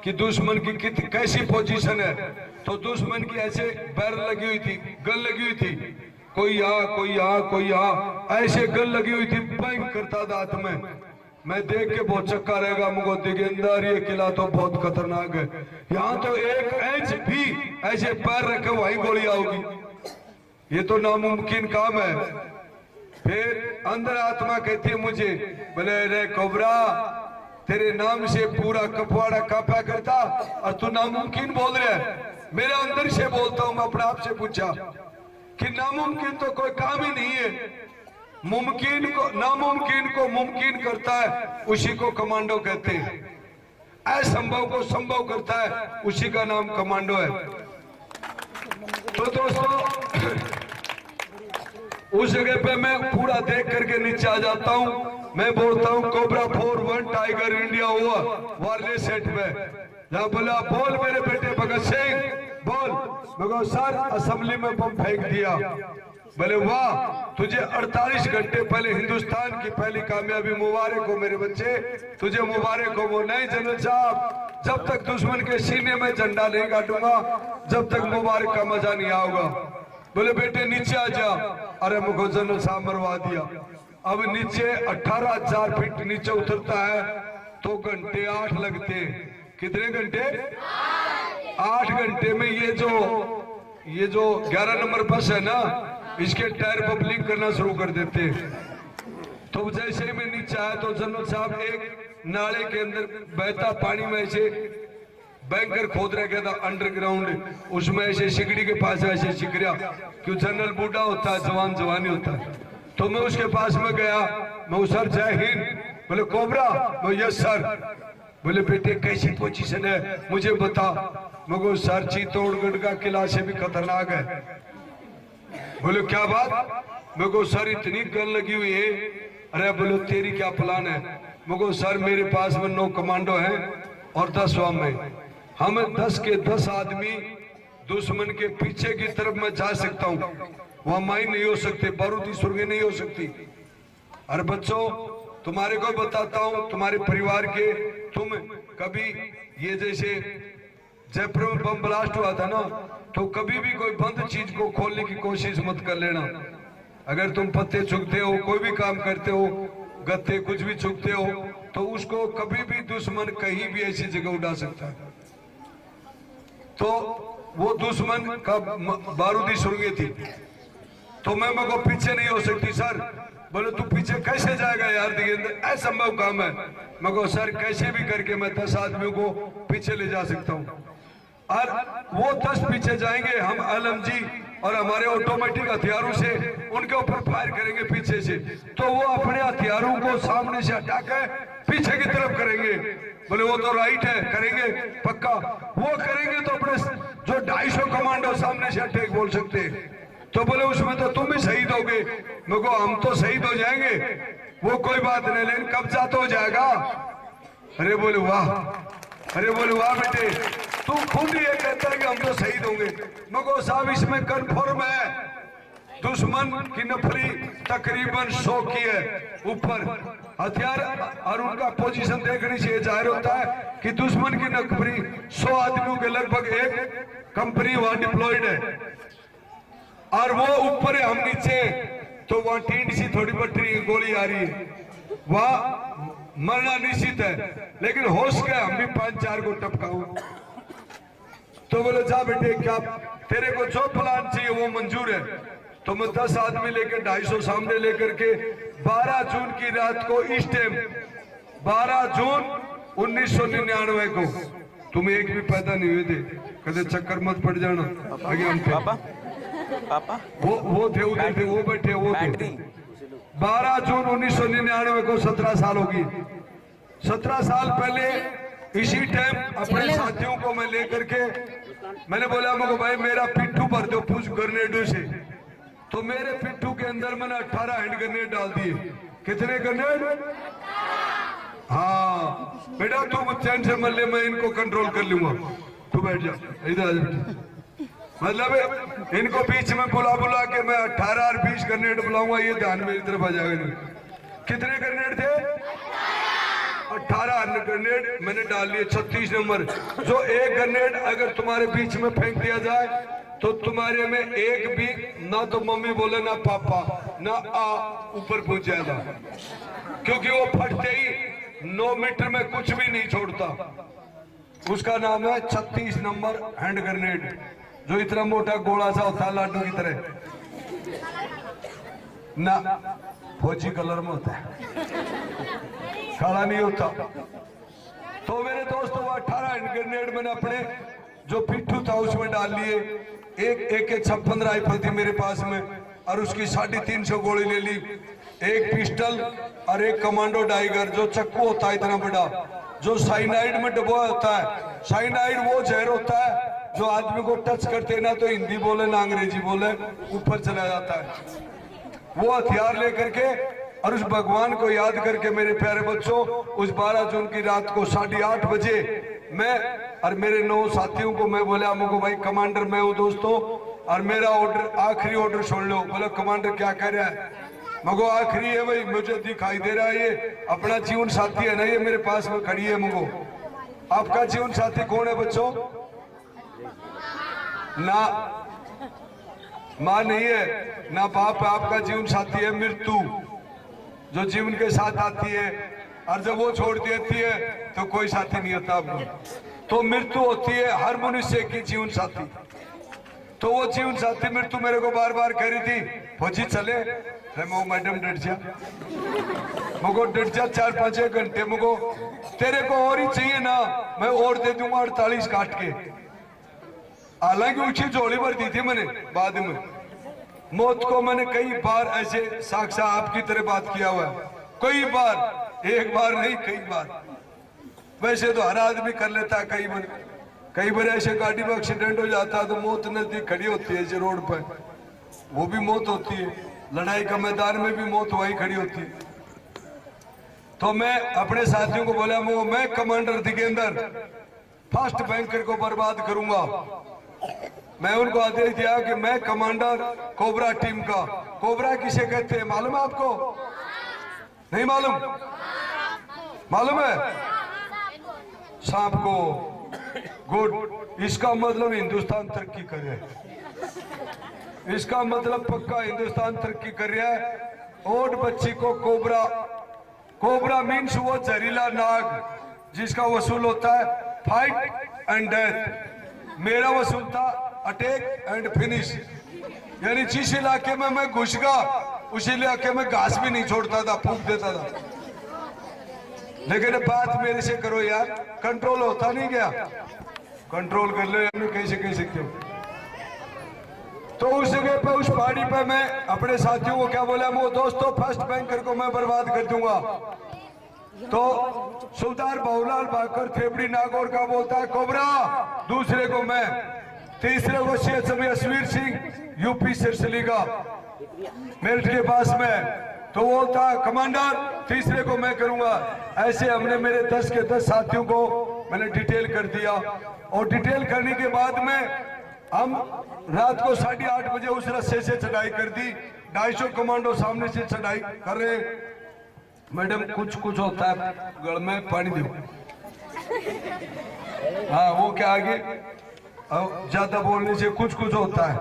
[SPEAKER 4] कि दुश्मन की कैसी पोजीशन है। तो दुश्मन की ऐसे बैरल लगी हुई थी, गन लगी हुई थी, कोई यहाँ कोई यहाँ कोई यहाँ, ऐसे गन लगी हुई थी, बैंक करता था हाथ में। मैं देख के बहुत चक्का रहेगा मुझको दिगेंदर, ये किला तो बहुत खतरनाक है, यहाँ तो 1 इंच भी ऐसे पैर रखे वहीं गोली आओगी, ये तो नामुमकिन काम है। फिर अंदर आत्मा कहती है मुझे, बोले रे कोबरा तेरे नाम से पूरा कपवाड़ा कांपा करता और तू नामुमकिन बोल रहा है। मेरे अंदर से बोलता हूं, मैं अपने आप से पूछा कि नामुमकिन तो कोई काम ही नहीं है। नामुमकिन को मुमकिन करता है, उसी को कमांडो कहते हैं। असंभव को संभव करता है, उसी का नाम कमांडो है। तो दोस्तों, उस जगह पे मैं पूरा देख करके नीचे आ जाता हूं। मैं बोलता हूं कोबरा 4-1 टाइगर इंडिया हुआ वाले सेट में। जहां बोला बोल मेरे बेटे भगत सिंह बोल, मगर सर असेंबली में बम फेंक दिया। बोले वाह, तुझे 48 घंटे पहले हिंदुस्तान की पहली कामयाबी मुबारक हो मेरे बच्चे, तुझे मुबारक हो। वो नहीं जनरल साहब, जब तक दुश्मन के सीने में झंडा नहीं काटूंगा जब तक मुबारक का मजा नहीं आऊंगा। बोले बेटे नीचे आ जा। अरे मुझको जनरल साहब मरवा दिया। अब नीचे 18,000 फीट नीचे उतरता है तो घंटे 8 लगते हैं। कितने घंटे? 8 घंटे में ये जो 11 नंबर बस है ना, इसके टायर बबलिंग करना शुरू कर देते हैं। तो जैसे ही मैं नीचे आया तो जनरल साहब एक नाले के अंदर बहता पानी में ऐसे बैंकर खोद रहा था अंडरग्राउंड, उसमें ऐसे सिगड़ी के पास ऐसे सिकरिया, क्यों जनरल बूढ़ा होता है, जवान जवानी होता है। तो मैं उसके पास में गया, मैं सर जय हिंद। बोले कोबरा, मैं यस सर। बोले बेटे कैसी पोजीशन है मुझे बता। मगर सर चित्तौड़गढ़ का किला से भी खतरनाक है। बोले क्या बात? मगर सर इतनी गन लगी हुई है। अरे बोलो तेरी क्या प्लान है? मगर सर मेरे पास में 9 कमांडो हैं और 10 वाम में, हम 10 के 10 आदमी दुश्मन के पीछे की तरफ मैं जा सकता हूँ। वहां माइन नहीं हो सकते, बारूदी सुरंगें नहीं हो सकती। अरे बच्चों, तुम्हारे को बताता हूं, तुम्हारे परिवार के, तुम कभी ये जैसे जयपुर में बम ब्लास्ट हुआ था ना, तो कभी भी कोई बंद चीज को खोलने की कोशिश मत कर लेना। अगर तुम पत्ते चुगते हो, कोई भी काम करते हो, गत्ते कुछ भी चुगते हो, तो उसको कभी भी दुश्मन कहीं भी ऐसी जगह उड़ा सकता है। तो वो दुश्मन का बारूदी सुरंगें थी, तो मैं मगर पीछे नहीं हो सकती। सर बोले तू पीछे कैसे जाएगा यार, असंभव काम है। मगर सर कैसे भी करके मैं 10 आदमियों को पीछे ले जा सकता हूँ। और वो 10 पीछे जाएंगे, हम LMG और हमारे ऑटोमेटिक हथियारों से उनके ऊपर फायर करेंगे पीछे से। तो वो अपने हथियारों को सामने से हटा कर पीछे की तरफ करेंगे। बोले वो तो राइट है, करेंगे पक्का। वो करेंगे तो अपने जो 250 कमांडो सामने से अटैक बोल सकते हैं। तो बोले उसमें तो तुम भी शहीद होगे। मगर हम तो शहीद हो जाएंगे, वो कोई बात नहीं, लेकिन कब्जा तो हो जाएगा। अरे बोले वाह, अरे बोले वाह बेटे, तू खुद ही ये कहता है कि हम तो शहीद होंगे। मगर साहब इसमें कन्फर्म है, दुश्मन की नफरी तकरीबन 100 की है ऊपर हथियार, और उनका पोजीशन देखने से जाहिर होता है कि दुश्मन की नफरी 100 आदमियों के लगभग एक कंपनी वहां डिप्लॉयड है। और वो ऊपर है, हम नीचे। तो वहां टींड सी थोड़ी बटरी गोली आ रही है, वहां मरना निश्चित है। लेकिन होश के हम भी 5-4 को टपकाऊ। तो बोले जा बेटे, क्या तेरे को जो प्लान चाहिए वो मंजूर है। तो मैं 10 आदमी लेकर 250 सामने लेकर के 12 जून की रात को इस टाइम 12 जून 1999 को, तुम एक भी पैदा नहीं हुए थे, कदे चक्कर मत पड़ जाना। आगे हम पापा वो थे उधर थे, वो बैठे वो थे। 12 जून 1999 को 17 साल होगी। 17 साल पहले इसी टाइम अपने साथियों को मैं लेकर के मैंने बोला मगर भाई मेरा पिट्ठू भर दो पूछ ग्रेनेडों से। तो मेरे पिट्ठू के अंदर मैंने 18 हैंड ग्रेनेड डाल दिए। कितने ग्रेनेड? हाँ बेटा तुम चैन से मल्ले, मैं इनको कंट्रोल कर लूंगा, तू बैठ जा इधर आ जा। मतलब इनको बीच में बुला के मैं 18 और 20 ग्रेनेड बुलाऊंगा, ये ध्यान मेरी तरफ आ जाएगा। कितने ग्रेनेड थे? 18 ग्रेनेड मैंने डाल लिए। 36 नंबर, जो एक ग्रेनेड अगर तुम्हारे बीच में फेंक दिया जाए तो तुम्हारे में एक भी ना तो मम्मी बोले ना पापा ना आ ऊपर पहुंच जाएगा, क्योंकि वो फटते ही 9 मीटर में कुछ भी नहीं छोड़ता। उसका नाम है 36 नंबर हैंड ग्रेनेड, जो इतना मोटा गोला सा होता है लाडू की तरह ना, फौजी कलर में होता है, काला नहीं होता। तो मेरे दोस्तों 18 हैंड ग्रेनेड मैंने अपने जो पिट्ठू था उसमें डाल लिए। एक 56 राइफल थी मेरे पास में और उसकी 350 गोली ले ली। एक पिस्टल और एक कमांडो टाइगर जो चक्कू होता है इतना बड़ा, जो साइनाइड में डुबोया होता है। साइनाइड वो जहर होता है जो आदमी को टच करते ना तो हिंदी बोले ना अंग्रेजी बोले ऊपर चला जाता है। वो हथियार लेकर के और उस भगवान को याद करके मेरे प्यारे बच्चों, उस 12 जून की रात को 8:30 बजे मैं और मेरे 9 साथियों को मैं बोला मुझको भाई कमांडर मैं हूँ दोस्तों और मेरा ऑर्डर आखिरी ऑर्डर सुन लो। बोला कमांडर क्या कह रहा है? मगो आखिरी है भाई, मुझे दिखाई दे रहा है ये अपना जीवन साथी है ना, ये मेरे पास में खड़ी है। मगो आपका जीवन साथी कौन है बच्चों? ना माँ नहीं है ना बाप है, आपका जीवन साथी है मृत्यु, जो जीवन के साथ आती है और जब वो छोड़ देती है तो कोई साथी नहीं होता आपको। तो मृत्यु होती है हर मनुष्य की जीवन साथी। तो वो जीवन साथी मृत्यु मेरे को बार बार कह रही थी फौजी चले, मैडम डट जा, मुझको डट जा 4-5 घंटे, मुझको तेरे को और ही चाहिए ना मैं और दे दूंगा 48 काट के। हालांकि ऊंची झोली भर दी थी मैंने। बाद में मौत को मैंने कई बार ऐसे साक्षात आपकी तरह बात किया हुआ है, कई बार, एक बार नहीं कई बार। वैसे तो हर आदमी कर लेता है, कई बार ऐसे गाड़ी में एक्सीडेंट हो जाता है तो मौत नजदीक खड़ी होती है ऐसे रोड पर, वो भी मौत होती है। लड़ाई का मैदान में भी मौत वही खड़ी होती है। तो मैं अपने साथियों को बोला मैं कमांडर दिगेंद्र फर्स्ट बैंकर को बर्बाद करूंगा। मैं उनको आदेश दिया कि मैं कमांडर कोबरा टीम का। कोबरा किसे कहते हैं मालूम है आपको? नहीं मालूम? मालूम है? सांप को। गुड, इसका मतलब हिंदुस्तान तरक्की कर रहा है, इसका मतलब पक्का हिंदुस्तान तरक्की कर रहा है। ओट बच्ची को कोबरा, कोबरा मीन्स वो जहरीला नाग जिसका वसूल होता है फाइट एंड डेथ। मेरा वसूल था अटैक एंड फिनिश, यानी जिस इलाके में मैं घुस गया उस इलाके में घास भी नहीं छोड़ता था, फूंक देता था। लेकिन बात मेरे से करो यार, कंट्रोल होता नहीं गया, कंट्रोल कर लो यार, कैसे कह सकते हो। तो उस जगह पे उस पहाड़ी पे मैं अपने साथियों को क्या बोला, वो दोस्तों फर्स्ट बैंकर को मैं बर्बाद कर दूंगा। तो सुल्तान बाबूलाल बाकर थेपड़ी नागौर का बोलता है कोबरा, दूसरे को मैं, तीसरे को शेख यशवीर सिंह यूपी सिरसली का मेरठ के पास में, तो बोलता कमांडर तीसरे को मैं करूंगा। ऐसे हमने मेरे 10 के 10 साथियों को मैंने डिटेल कर दिया और डिटेल करने के बाद में हम रात को 8:30 बजे उस रस्से से चढ़ाई कर दी। 250 कमांडो सामने से चढ़ाई कर रहे। मैडम कुछ कुछ होता है गल में पानी दो। हाँ वो क्या आगे ज्यादा बोलने से कुछ कुछ होता है,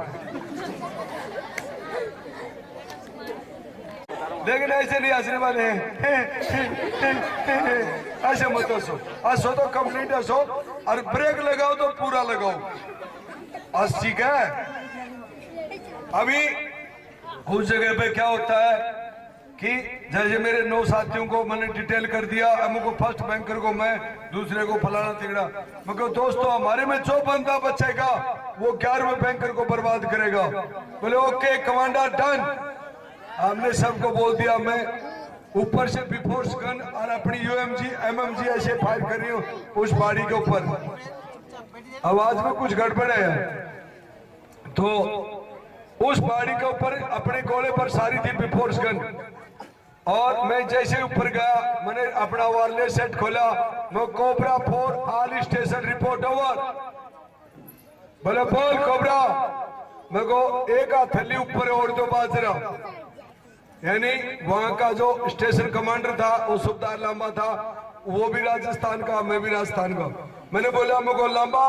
[SPEAKER 4] लेकिन ऐसे नहीं हंसने वाले हैं। ऐसे मत हंसो, हंसो तो कंप्लीट हंसो और ब्रेक लगाओ तो पूरा लगाओ, हंस ठीक है। अभी उस जगह पे क्या होता है कि जैसे मेरे 9 साथियों को मैंने डिटेल कर दिया, हमको फर्स्ट बैंकर को मैं, दूसरे को फलाना तिगड़ा। मैं कहूँ दोस्तों हमारे में जो बंदा बचेगा वो 11वें बैंकर को बर्बाद करेगा। बोले ओके कमांडर डन। हमने सबको बोल दिया। मैं ऊपर से बिफोर्स गन और अपनी यूएमजी एमएमजी ऐसे फायर कर रही हूँ उस पहाड़ी के ऊपर। आवाज में कुछ गड़बड़ है। तो उस पहाड़ी के ऊपर अपने गोले पर सारी थी बिफोर्स गन, और मैं जैसे ऊपर गया मैंने अपना वायरलेस सेट खोला। मैं cobra 4 all station report over. बोले बोल कोबरा। मैं को एक हथेली ऊपर और दो बाजरा, यानी वहां का जो स्टेशन कमांडर था वो सुबेदार लांबा था, वो भी राजस्थान का, मैं भी राजस्थान का। मैंने बोला मुझको लांबा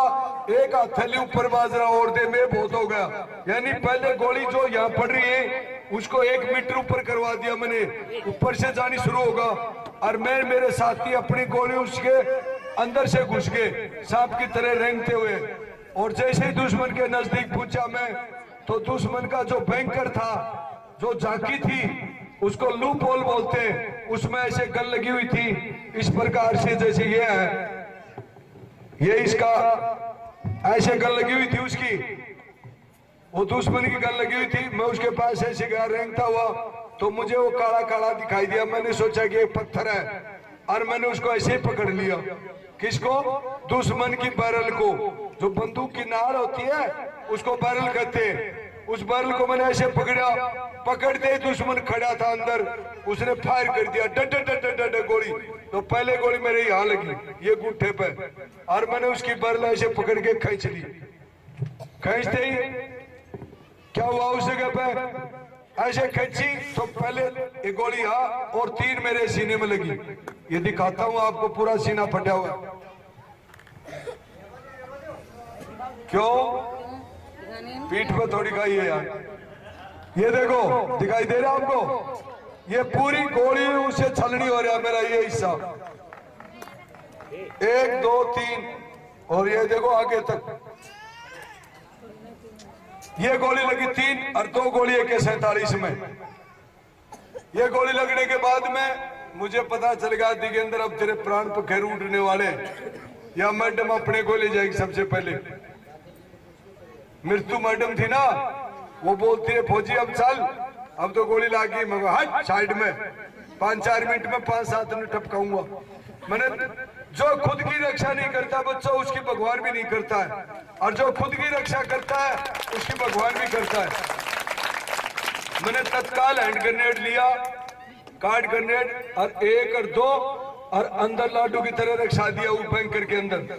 [SPEAKER 4] एक हथेली ऊपर बाजरा और दे, मैं बहुत हो गया। यानी पहले गोली जो यहाँ पड़ रही है उसको 1 मीटर ऊपर करवा दिया मैंने, ऊपर से जानी शुरू होगा। और मैं मेरे साथी अपनी गोली उसके अंदर से घुस गए सांप की तरह रेंगते हुए। और जैसे ही दुश्मन के नजदीक पहुंचा मैं, तो दुश्मन का जो बैंकर था, जो झांकी थी, उसको लूप होल बोलते, उसमें ऐसे गन लगी हुई थी इस प्रकार से जैसे ये है। ये इसका ऐसे गल लगी हुई थी उसकी, वो दुश्मन की गल लगी हुई थी। मैं उसके पास ऐसे गया रेंगता हुआ तो मुझे वो काला काला दिखाई दिया। मैंने सोचा कि एक पत्थर है और मैंने उसको ऐसे ही पकड़ लिया। किसको? दुश्मन की बैरल को। जो बंदूक की नाड़ होती है उसको बैरल कहते हैं। उस बैरल को मैंने ऐसे पकड़ा, पकड़ते ही दुश्मन खड़ा था अंदर, उसने फायर कर दिया डड डड डड गोली। तो पहले गोली मेरे यहाँ लगी ये गुट्ठे पे, और मैंने उसकी बैरल ऐसे पकड़ के खींच ली। खींचते ही क्या हुआ, उस जगह पे ऐसे खींची तो पहले एक गोली यहाँ और 3 मेरे सीने में लगी। ये दिखाता हूँ आपको, पूरा सीना फटा हुआ। क्यों? पीठ पे थोड़ी खाई है यार। ये देखो दिखाई दे रहा आपको, ये पूरी गोली उसे छलनी हो रहा है मेरा ये हिस्सा। 1 2 3 और ये देखो आगे तक ये गोली लगी 3 और 2 गोली AK-47 में। ये गोली लगने के बाद में मुझे पता चल गया दिगेंद्र अब तेरे प्राण पखेर उठने वाले, या मैडम अपने को ले जाएगी। सबसे पहले मृत्यु मैडम थी ना, वो बोलती है फौजी अब चल, अब तो गोली लागी। मैं हट साइड में, 5-4 मिनट में 5-7 मिनट टपकाऊंगा। मैंने जो खुद की रक्षा नहीं करता बच्चों उसकी भगवान भी नहीं करता है, और जो खुद की रक्षा करता है उसकी भगवान भी करता है। मैंने तत्काल हैंड ग्रेनेड लिया, कार्ड ग्रेनेड, और 1 और 2 और अंदर लाडू की तरह रक्षा दिया वो बैंकर के अंदर।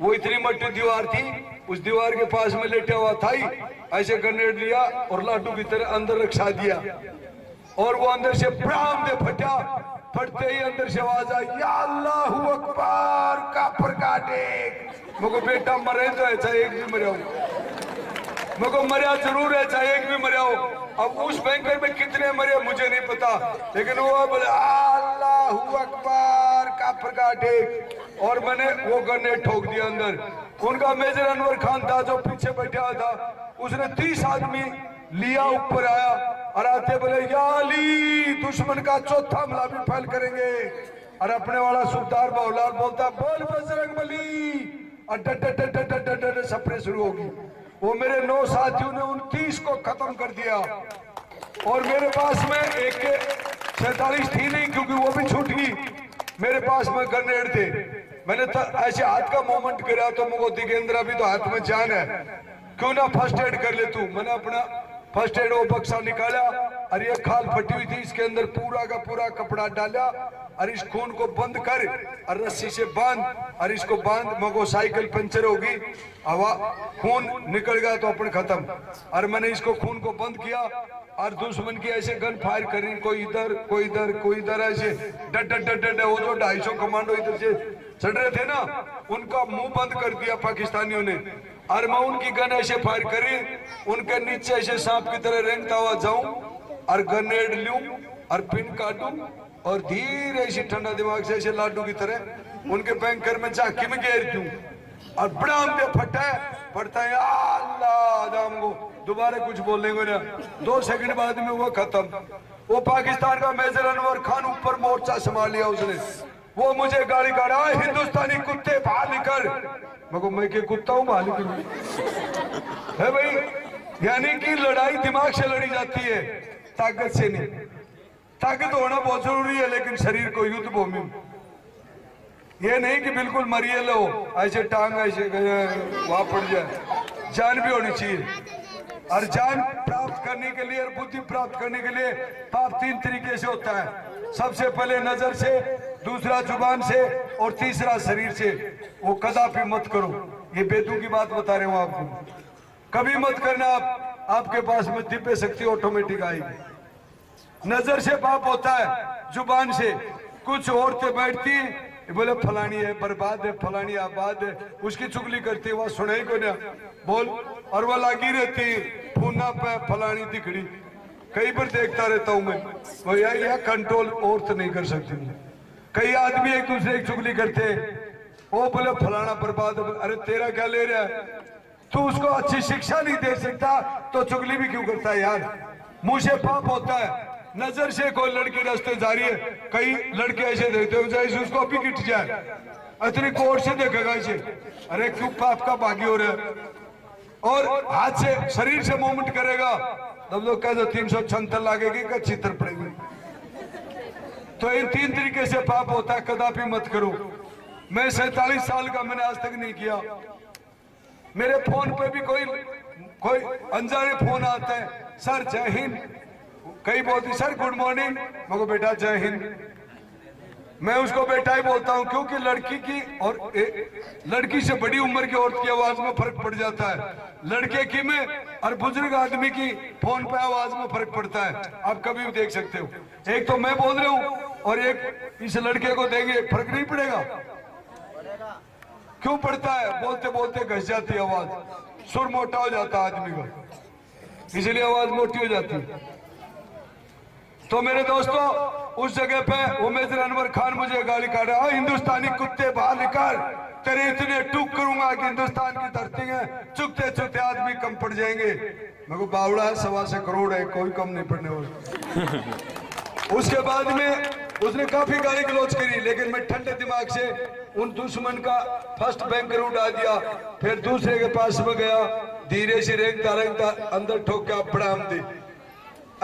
[SPEAKER 4] वो इतनी मोटी दीवार थी, उस दीवार के पास में लेटा हुआ था ही, ऐसे ग्रेनेड लिया और लाडू की तरह अंदर रक्षा दिया। और वो अंदर से प्राण दे फटा, फटते ही अंदर से आवाज आई, या अल्लाहू अकबर, काफर काटे। मुझको बेटा मरे तो ऐसा एक भी मरे हो, मुझको मरिया जरूर है, चाहे एक भी मरे हो। अब उस बैंकर में कितने मरे मुझे नहीं पता, लेकिन वो बोले अल्लाहू अकबर, काफर काटे। और मैंने वो ग्रेनेड ठोक दिया अंदर। उनका मेजर अनवर खान था जो पीछे बैठा हुआ था, उसने 30 आदमी लिया, ऊपर आया और आते बोले या अली, दुश्मन का चौथा हमला भी फैल करेंगे। और अपने वाला सुबदार बाहुलाल बोलता बोल बजरंगबली, और डड सपरे शुरू होगी। वो मेरे 9 साथियों ने 29 को खत्म कर दिया। और मेरे पास में AK-47 थी नहीं, क्योंकि वो भी छूट गई। मेरे पास में ग्रेनेड थे। मैंने ऐसे हाथ का मूवमेंट करा तो मुझको दिगेंद्र अभी तो हाथ में जान है, क्यों ना फर्स्ट एड कर ले तू। मैंने अपना फर्स्ट एड वो बक्सा निकाला और ये खाल फटी हुई थी, इसके अंदर पूरा का पूरा कपड़ा डाला और इस खून को बंद कर और रस्सी से बांध, और इसको बांध, मगो साइकिल पंचर होगी, हवा खून निकल गया तो अपन खत्म। और मैंने इसको खून को बंद किया और दुश्मन की ऐसे गन फायर करी, कोई इधर कोई इधर कोई इधर, ऐसे डड डड डड। वो जो 250 कमांडो इधर से चढ़ रहे थे ना, उनका मुंह बंद कर दिया पाकिस्तानियों ने। और मैं उनकी गन ऐसे फायर करी, उनके नीचे ऐसे सांप की तरह रेंगता हुआ जाऊं और ग्रेनेड लूं और पिन काटूं और धीरे से ठंडा दिमाग से ऐसे लाडू की तरह उनके बैंकर में झांकी में घेर दूं और बड़ाम पे फटता है अल्लाह दाम को। दोबारा कुछ बोलेंगे ना, 2 सेकंड बाद में वो खत्म। वो पाकिस्तान का मेजर अनवर खान ऊपर मोर्चा संभाल लिया उसने। वो मुझे गाड़ी काढ़ा, हिंदुस्तानी कुत्ते बाहर निकल। मैं के कुत्ता हूँ बाहर निकल है भाई। यानी कि लड़ाई दिमाग से लड़ी जाती है, ताकत से नहीं। ताकत होना बहुत जरूरी है, लेकिन शरीर को युद्ध भूमि में ये नहीं कि बिल्कुल मरिए लो, ऐसे टांग ऐसे वहां पड़ जाए। जान भी होनी चाहिए, और जान प्राप्त करने के लिए और बुद्धि प्राप्त करने के लिए पाप 3 तरीके से होता है। सबसे पहले नजर से, दूसरा जुबान से, और तीसरा शरीर से। वो कदापि मत करो, ये बेदू की बात बता रहे हूं आपको। कभी मत करना, आपके पास में दिव्य शक्ति ऑटोमेटिक आएगी। नजर से पाप होता है, जुबान से। कुछ औरतें बैठती बोले फलानी है बर्बाद है, फलानी आबाद है, उसकी चुगली करती है, वह सुनाई को ना बोल, और वह लगी रहती फूना पे फलानी दिखड़ी। कई बार देखता रहता हूं मैं, यह कंट्रोल औरत नहीं कर सकती। कई आदमी एक दूसरे की चुगली करते, वो बोले फलाना बर्बाद है। अरे तेरा क्या ले रहा है, तू उसको अच्छी शिक्षा नहीं दे सकता तो चुगली भी क्यों करता है यार। मुंह से पाप होता है,
[SPEAKER 5] नजर से कोई लड़की रास्ते जा रही है, कई लड़के ऐसे देखते हो जैसे उसको अभी गिट जाए, इतनी कोर से देखेगा इसे, अरे क्यों पाप का भागी हो रहा है, और हाथ से शरीर से मूवमेंट करेगा तब लोग कहते 376 लागेगी का चित्र पड़ेगी। तो इन 3 तरीके से पाप होता है, कदापि मत करो। मैं 47 साल का, मैंने आज तक नहीं किया। मेरे फोन पे भी कोई अनजाने फोन आता है, सर जय हिंद, कई बोलती सर गुड मॉर्निंग, मगर बेटा जय हिंद। मैं उसको बेटा ही बोलता हूं, क्योंकि लड़की की और लड़की से बड़ी उम्र की औरत की आवाज में फर्क पड़ जाता है, लड़के की में और बुजुर्ग आदमी की फोन पे आवाज में फर्क पड़ता है। आप कभी भी देख सकते हो, एक तो मैं बोल रहा हूं और एक इस लड़के को देंगे, फर्क नहीं पड़ेगा। क्यों पड़ता है? बोलते बोलते घस जाती है आवाज, सुर मोटा हो जाता है आदमी का, इसलिए आवाज मोटी हो जाती है। तो मेरे दोस्तों, उस जगह पे वो मेजर अनवर खान मुझे गाली काट रहा, हिंदुस्तानी कुत्ते बाहर निकाल, तेरे इतने टूक करूंगा कि हिंदुस्तान की धरती है चुकते चुकते आदमी कम पड़ जाएंगे। मेरे को बावड़ा है, 1.25 करोड़ है, कोई कम नहीं पड़ने वाला। उसके बाद में उसने काफी गाली गलौज करी, लेकिन मैं ठंडे दिमाग से उन दुश्मन का फर्स्ट बैंक उड़ा दिया, फिर दूसरे के पास में गया, धीरे से रेंगता रेंगता अंदर ठोक के प्रणाम दी।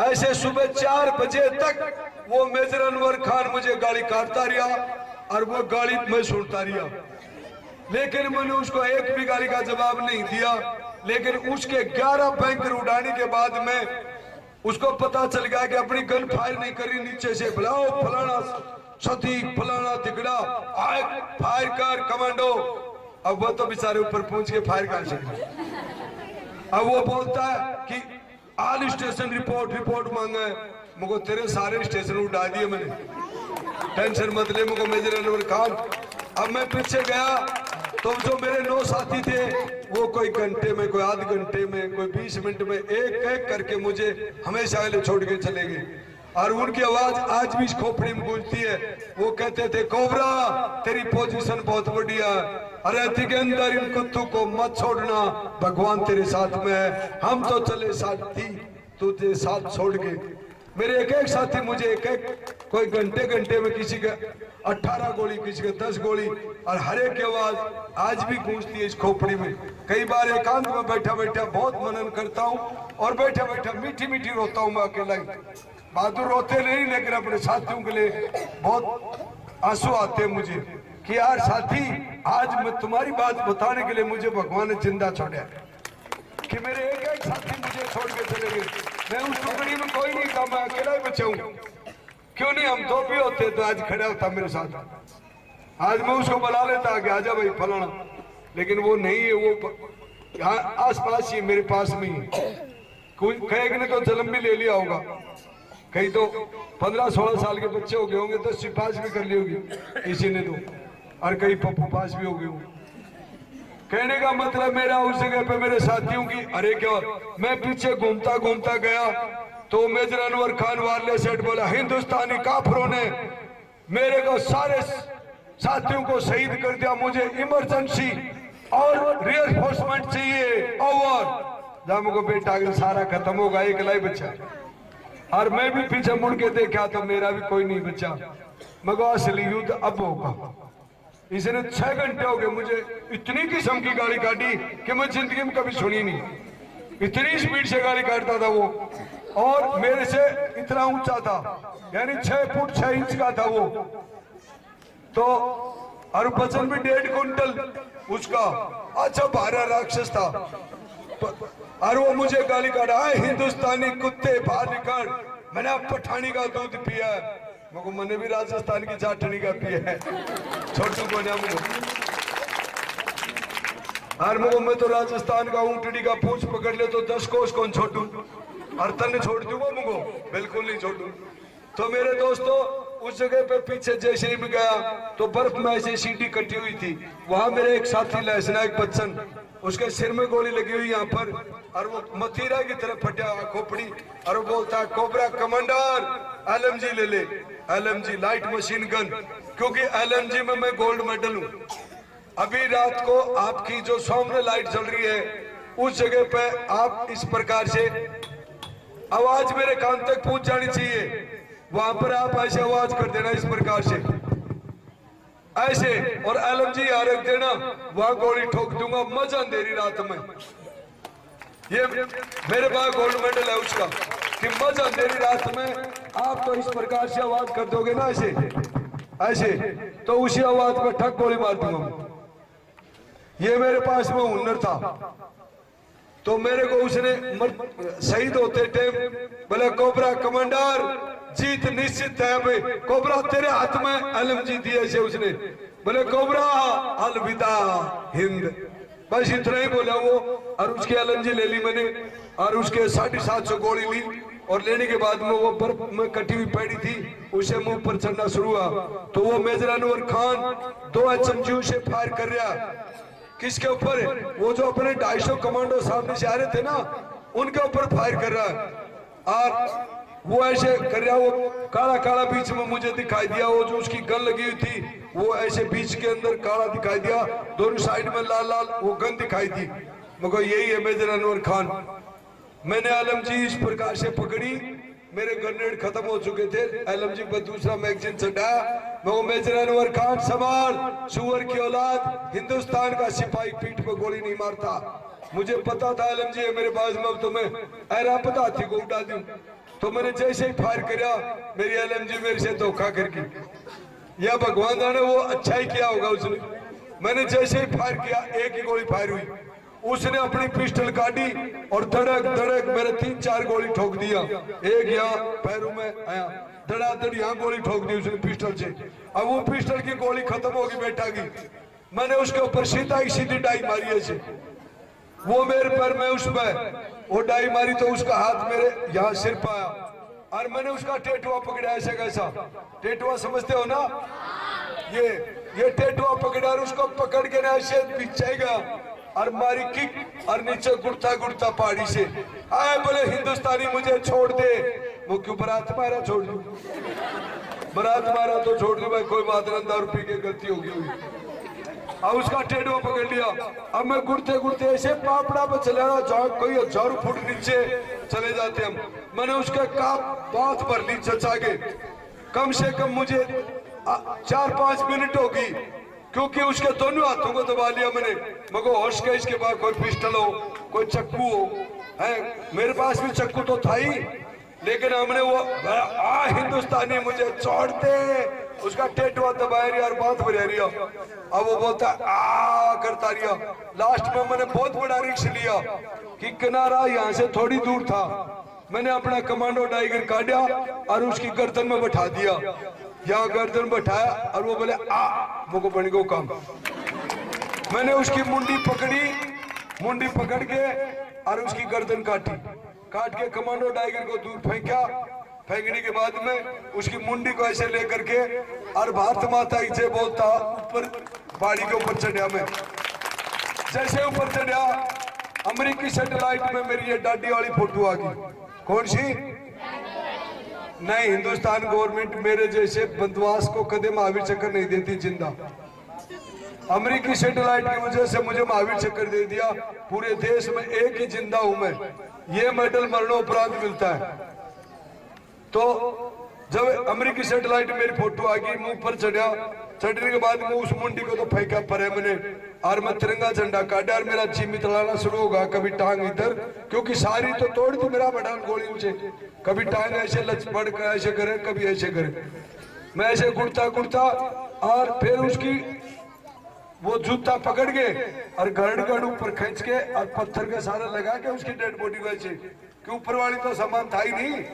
[SPEAKER 5] ऐसे सुबह 4 बजे तक वो मेजर अनवर खान मुझे गाली काटता रहा और वो गाली मैं सुनता रहा, लेकिन मैंने उसको एक भी गाली का जवाब नहीं दिया। लेकिन उसके 11 बैंक उड़ाने के बाद में उसको पता चल गया कि अपनी गन फायर नहीं करी, नीचे से बुलाओ फलाना सतीक फलाना तिगड़ा आए फायर कर कमांडो। अब वो तो बेचारे ऊपर पहुंच के फायर कर सकते। अब वो बोलता है कि ऑल स्टेशन रिपोर्ट मांगा है, मुझको तेरे सारे स्टेशन उड़ा दिए मैंने, टेंशन मत ले मुझको मेजर अनवर खान। अब मैं पीछे गया तो जो मेरे 9 साथी थे वो कोई घंटे में, कोई आध घंटे में, कोई 20 मिनट में एक एक करके मुझे हमेशा अगले छोड़ के चले गए। और उनकी आवाज आज भी इस खोपड़ी में गूंजती है। वो कहते थे कोबरा तेरी पोजीशन बहुत बढ़िया है, अरे के अंदर इन कुत्तों को मत छोड़ना, भगवान तेरे साथ में है, हम तो चले साथी तुझे साथ छोड़ के। मेरे एक एक साथी मुझे एक एक कोई घंटे में किसी के 18 गोली, किसी के 10 गोली, और हर एक की आवाज आज भी गूंजती है इस खोपड़ी में। कई बार एकांत में बैठा बैठा बहुत मनन करता हूँ और बैठा बैठा मीठी मीठी रोता हूँ मैं अकेला ही। बहादुर रोते नहीं, लेकिन अपने साथियों के लिए बहुत आंसू आते हैं मुझे कि यार साथी, आज मैं तुम्हारी बात बताने के लिए मुझे भगवान ने जिंदा छोड़ा कि मेरे एक एक साथी मुझे छोड़ के चले गए। मैं उस टुकड़ी में कोई नहीं था, मैं अकेला ही बचा हूँ। क्यों नहीं, हम 2 भी होते तो आज खड़ा होता मेरे साथ, आज मैं उसको बुला लेता कि आजा भाई फलाना, लेकिन वो नहीं है, वो यहाँ आस पास ही मेरे पास में ही। कई ने तो जन्म भी ले लिया होगा, कई तो 15-16 साल के बच्चे हो गए होंगे, 10वीं पास भी कर ली होगी किसी ने तो, और कई पप्पू पास भी हो गए होंगे। कहने का मतलब मेरा उस जगह पे मेरे साथियों की, अरे क्या, मैं पीछे घूमता घूमता गया तो मेजर अनवर खान वाले सेठ बोला, हिंदुस्तानी काफरों ने मेरे को सारे साथियों को शहीद कर दिया, मुझे इमरजेंसी और रिइंफोर्समेंट चाहिए। ओवर जामो को बेटा अगर सारा खत्म होगा, एक लाई बचा। और मैं भी पीछे मुड़ के देखा तो मेरा भी कोई नहीं बचा, मगर असली युद्ध अब होगा। इसने 6 घंटे हो गए मुझे इतनी किस्म की गाली काटी कि मैं जिंदगी में कभी सुनी नहीं। इतनी स्पीड से गाली काटता था वो, और मेरे से इतना ऊंचा था, यानी 6 फुट 6 इंच का था वो तो, और वजन भी 1.5 क्विंटल उसका। अच्छा भारा राक्षस था, और वो मुझे गाली काटा, हिंदुस्तानी कुत्ते बाहर निकल, मैंने अब पठानी का दूध पिया है, मगर मैंने भी राजस्थान की चाटनी का पिया है, छोटू को ना और मुझे, मैं तो राजस्थान का ऊंटड़ी का पूछ पकड़ ले तो 10 कोस कौन छोटू, और तन छोड़ दूंगा मुझको, बिल्कुल नहीं छोड़ू। तो मेरे दोस्तों, उस जगह पे पीछे जैसे ही मैं गया तो बर्फ में ऐसे सीढ़ी कटी हुई थी, वहां मेरे एक साथी लहसनायक बच्चन, उसके सिर में गोली लगी हुई यहाँ पर, और वो मथीरा की तरफ फटा खोपड़ी, और वो बोलता है कोबरा कमांडर LMG ले ले, LMG लाइट मशीन गन, क्योंकि LMG में मैं गोल्ड मेडल हूँ। अभी रात को आपकी जो सामने लाइट जल रही है उस जगह पे आप इस प्रकार से आवाज मेरे कान तक पहुंच जानी चाहिए। वहां पर आप ऐसे आवाज कर देना इस प्रकार से, ऐसे, और LMG यहाँ रख देना, वहां गोली ठोक दूंगा। मजा अंधेरी रात में, ये मेरे पास गोल्ड मेडल है उसका, कि मजा अंधेरी रात में आप तो इस प्रकार से आवाज कर दोगे ना ऐसे ऐसे, तो उसी आवाज पर ठक गोली मार दूंगा। ये मेरे पास में हुनर था। तो मेरे को उसने शहीद होते टाइम बोले, कोबरा कमांडर जीत निश्चित है, भाई कोबरा तेरे हाथ में LMG दिए से उसने, बोले कोबरा अलविदा हिंद, बस इतना ही बोला वो। और उसकी LMG ले ली मैंने, और उसके 750 गोली ली, और लेने के बाद में वो बर्फ में कटी हुई पड़ी थी, उसे मुंह पर चढ़ना शुरू हुआ। तो वो मेजर अनवर खान 2 HMG से फायर कर रहा, किसके ऊपर? वो जो अपने 250 कमांडो सामने से आ रहे थे ना, उनके ऊपर फायर कर रहा है। और वो ऐसे कर रहा, वो काला काला बीच में मुझे दिखाई दिया, वो जो उसकी गन लगी हुई थी वो ऐसे बीच के अंदर काला दिखाई दिया, दोनों साइड में लाल लाल वो गन दिखाई दी। मगर यही है मेजर अनवर खान। मैंने LMG इस प्रकार से पकड़ी, मेरे ग्रेनेड खत्म हो चुके थे, LMG पर दूसरा मैगजीन चढ़ाया। मैं मेजर अनवर खान सवाल, सुअर की औलाद, हिंदुस्तान का सिपाही पीठ पर गोली नहीं मारता। मुझे पता था LMG है मेरे पास में, तो मैं ऐरापत हाथी को उड़ा दूं। तो मैंने जैसे ही फायर किया, मेरी LMG मेरे से धोखा करके, या भगवान ने वो अच्छा ही किया होगा उसने। मैंने जैसे ही फायर किया, एक ही गोली फायर हुई, उसने अपनी पिस्टल काटी और धड़क धड़क मेरे 3-4 गोली ठोक दिया। एक यहाँ पैरों में आया, धड़ाधड़ यहाँ गोली ठोक दी उसने पिस्टल से। अब वो पिस्टल की गोली खत्म होगी बेटा की, मैंने उसके ऊपर सीधी डाई मारी ऐसे, वो मेरे पैर में उस पर वो डाई मारी, तो उसका हाथ मेरे यहाँ सिर पर आया, और मैंने उसका टेटुआ पकड़ा ऐसे। कैसा टेटुआ समझते हो ना? ये टेटुआ पकड़ा, और उसको पकड़ के ना ऐसे पीछे गया और मारी किक, और नीचे गुड़ता गुड़ता पहाड़ी से आए, बोले हिंदुस्तानी मुझे छोड़ दे। वो क्यों बरात मारा? छोड़ दू, बरात मारा तो छोड़ दू भाई, कोई बात नहीं, 10 रुपये की गलती होगी हुई। अब उसका टेडुआ पकड़ लिया। अब मैं गुड़ते गुड़ते ऐसे पापड़ा पर चले रहा, जहाँ कोई 1000 फुट नीचे चले जाते हम। मैंने उसके काप बात भर ली चचा के, कम से कम मुझे 4-5 मिनट होगी, क्योंकि उसके दोनों हाथों को दबा लिया मैंने। मगर होश के इसके बाद कोई पिस्टल हो, कोई चक्कू हो, है मेरे पास भी चक्कू तो था ही, लेकिन हमने वो हिंदुस्तानी मुझे छोड़ दे, उसका टेटुआ दबाया रही और बात भरिया रही। अब वो बोलता करता रहा। लास्ट में मैंने बहुत बड़ा रिस्क लिया कि किनारा यहाँ से थोड़ी दूर था, मैंने अपना कमांडो टाइगर काटा और उसकी गर्दन में बैठा दिया। यहाँ गर्दन बैठाया और वो बोले मुझको बन गो काम। मैंने उसकी मुंडी पकड़ी, मुंडी पकड़ के और उसकी गर्दन काट के कमांडो टाइगर को दूर फेंका। फेंकने के बाद में उसकी मुंडी को ऐसे लेकर के और भारत माता इसे बोलता ऊपर पहाड़ी के ऊपर चढ़ा। मैं जैसे ऊपर चढ़ा, अमेरिकी सैटेलाइट में मेरी ये डाडी वाली फोटो आ गई। कौन सी? नहीं, हिंदुस्तान गवर्नमेंट मेरे जैसे बदमाश को कदे महावीर चक्कर नहीं देती जिंदा। अमेरिकी सैटेलाइट की वजह से मुझे महावीर चक्कर दे दिया। पूरे देश में एक ही जिंदा हूं मैं, ये मेडल मरणोपरांत मिलता है। तो जब अमेरिकी सैटेलाइट मेरी फोटो आ गई, मुंह पर चढ़ा, चढ़ने के बाद में उस मुंडी को तो फेंका परे मैंने, और मैं तिरंगा झंडा काटा और मेरा जिम्मी तलाना शुरू होगा। कभी टांग इधर, क्योंकि सारी तो तोड़ दी मेरा बटान गोली से, कभी टांग ऐसे लचपड़ कर ऐसे करे, कभी ऐसे करे। मैं ऐसे गुड़ता गुड़ता और फिर उसकी वो जूता पकड़ के और गड़ ऊपर खींच के और पत्थर के सहारा लगा के उसकी डेड बॉडी को ऐसे, कि ऊपर वाली तो सामान था ही नहीं,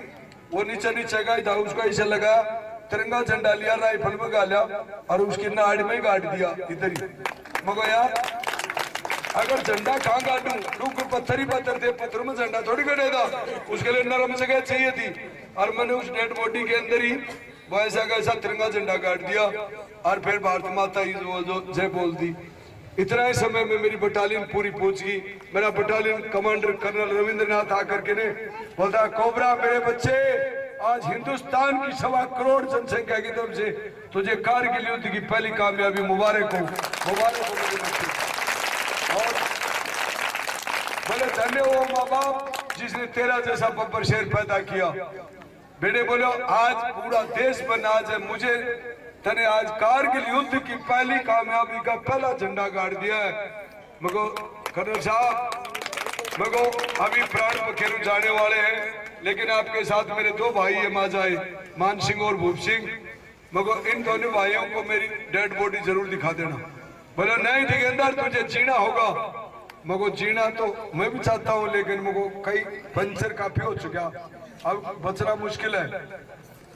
[SPEAKER 5] वो नीचे नीचे का ही था, उसको ऐसे लगा, तिरंगा झंडा लिया, राइफल में गाला और उसकी नाड़ में गाड़ दिया इधर ही। मगर यार अगर झंडा कहाँ गाड़ू, कोई पत्थर ही पत्थर थे, पत्थर में झंडा थोड़ी गड़ेगा, उसके लिए नरम जगह चाहिए थी। और मैंने उस डेड बॉडी के अंदर ही वो ऐसा कैसा तिरंगा झंडा गाड़ दिया और फिर भारत माता ही जो जय बोल दी। इतना ही समय में मेरी बटालियन पूरी पहुंच गई। मेरा बटालियन कमांडर कर्नल रविंद्रनाथ आकर के ने बोलता, कोबरा मेरे बच्चे, आज हिंदुस्तान की 1.25 करोड़ जनसंख्या की तरफ से तुझे कारगिल युद्ध की पहली कामयाबी मुबारक हो, मुबारक हो मेरे बच्चे। और बोले धन्य हो माँ बाप, जिसने तेरा जैसा बब्बर शेर पैदा किया। बेटे बोलो आज पूरा देश बना है, मुझे तने आज कारगिल युद्ध की पहली कामयाबी का पहला झंडा गाड़ दिया है। मगो कर्नल साहब मगो अभी प्राण पखेरु जाने वाले हैं, लेकिन आपके साथ मेरे दो भाई है माजाए मान सिंह और भूप सिंह। मगो इन दोनों भाइयों को मेरी डेड बॉडी जरूर दिखा देना। बोलो नहीं ठीक है अंदर तुझे जीना होगा। मगो जीना तो मैं भी चाहता हूँ, लेकिन मगो कई पंचर काफी हो चुका, अब बचना मुश्किल है।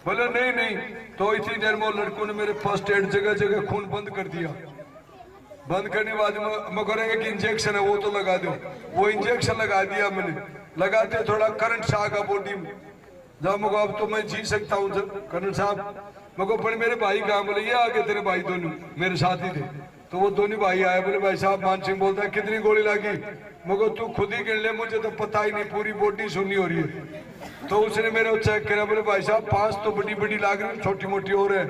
[SPEAKER 5] बोले नहीं नहीं, तो इतनी देर में लड़कों ने मेरे फर्स्ट एड जगह जगह खून बंद कर दिया। बंद करने के बाद मगर एक इंजेक्शन है वो तो लगा दो, वो इंजेक्शन लगा दिया मैंने। लगाते थोड़ा करंट सा आगा बॉडी में, जब मगो अब तो मैं जी सकता हूँ कर्नल साहब। मगो पर मेरे भाई कहा, बोले ये आगे तेरे भाई दोनों मेरे साथ ही थे, तो वो दोनों भाई आए। बोले भाई साहब मान सिंह बोलता है कितनी गोली लगी? मगर तू खुद ही गिन ले, मुझे तो पता ही नहीं, पूरी बॉडी सुनी हो रही है। तो उसने मेरे चेक किया, बोले भाई साहब 5 तो बड़ी बड़ी लाग रही, छोटी मोटी और है।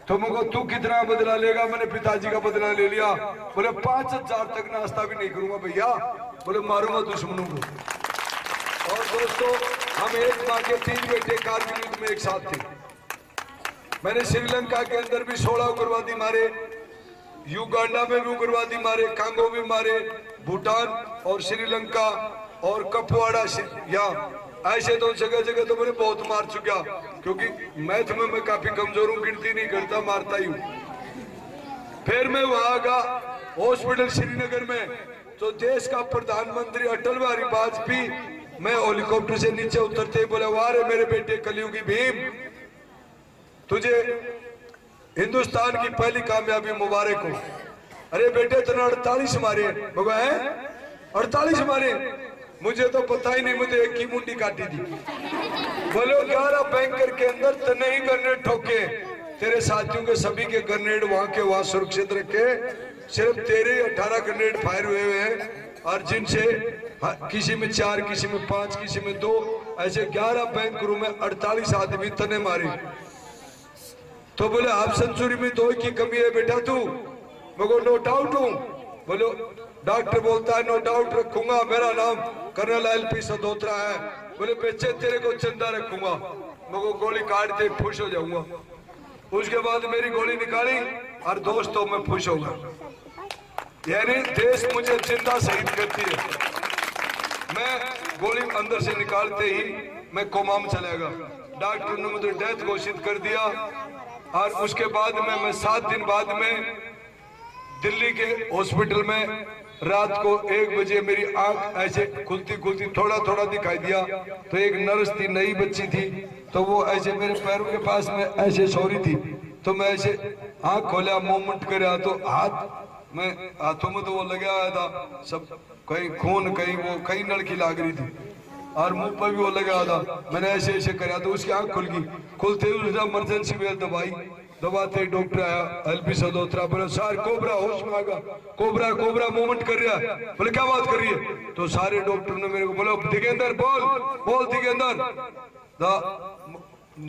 [SPEAKER 5] तो मगर तू कितना बदला लेगा? मैंने पिताजी का बदला ले लिया। बोले 5000 तक नाश्ता भी नहीं करूंगा भैया, बोले मारूंगा दुश्मनों को। और दोस्तों हम एक माँ के 3 बेटे कारगिल युद्ध में एक साथ थे। मैंने श्रीलंका के अंदर भी 16 उग्रवादी मारे, युगांडा में भी उग्रवादी मारे, कांगो भी मारे, भूटान और श्रीलंका और कपवाड़ा या ऐसे तो जगह जगह तो मैंने बहुत मार चुका, क्योंकि मैथ में मैं काफी कमजोर हूँ, गिनती नहीं करता, मारता ही हूँ। फिर मैं वहां का हॉस्पिटल श्रीनगर में, तो देश का प्रधानमंत्री अटल बिहारी वाजपेयी, मैं हेलीकॉप्टर से नीचे उतरते ही बोले वाह रे मेरे बेटे कलयुगी भीम, तुझे हिंदुस्तान की पहली कामयाबी मुबारक हो। अरे बेटे तूने 48 मारे, मगर है 48 मारे, मुझे तो पता ही नहीं, मुझे एक की मुंडी काटी थी। बोलो 11 बैंकर के अंदर तने ही ग्रेनेड ठोके, तेरे साथियों के सभी के ग्रेनेड वहां के वहां सुरक्षित रखे, सिर्फ तेरे 18 ग्रेनेड फायर हुए हैं, और जिनसे किसी में 4, किसी में 5, किसी में 2, ऐसे 11 बैंकरों में 48 आदमी तने मारे। तो बोले हाफ सेंचुरी में 2 की कमी है बेटा तू, मगर नो डाउट हूं। बोलो डॉक्टर बोलता है नो डाउट रखूंगा, मेरा नाम कर्नल LP सदोत्रा है। बोले बच्चे तेरे को चंदा रखूंगा, मगर गोली काटते खुश हो जाऊंगा। उसके बाद मेरी गोली निकाली और दोस्तों में खुश होगा, यानी देश मुझे जिंदा शहीद करती है। मैं गोली अंदर से निकालते ही मैं कोमा में चला गया, डॉक्टर ने मुझे डेथ घोषित कर दिया। और उसके बाद में मैं 7 दिन बाद में दिल्ली के हॉस्पिटल में रात को 1 बजे मेरी आंख ऐसे खुलती खुलती थोड़ा थोड़ा दिखाई दिया, तो एक नर्स थी, नई बच्ची थी, तो वो ऐसे मेरे पैरों के पास में ऐसे सो रही थी, तो मैं ऐसे आंख खोला, मूवमेंट कर तो हाथ में, हाथों में तो वो लगा आया था सब, कहीं खून, कहीं वो, कहीं नलकी लाग रही थी, और मुंह पर भी वो लगा था। मैंने ऐसे ऐसे कराया तो उसकी आंख खुल गई, खुलते ही उसने इमरजेंसी में दवाई, दबाते डॉक्टर आया LP सदोत्रा, बोले सर कोबरा होश में आ गया, कोबरा कोबरा मूवमेंट कर रहा है। बोले क्या बात कर रही है? तो सारे डॉक्टर ने मेरे को बोला दिगेंदर बोल बोल दिगेंदर,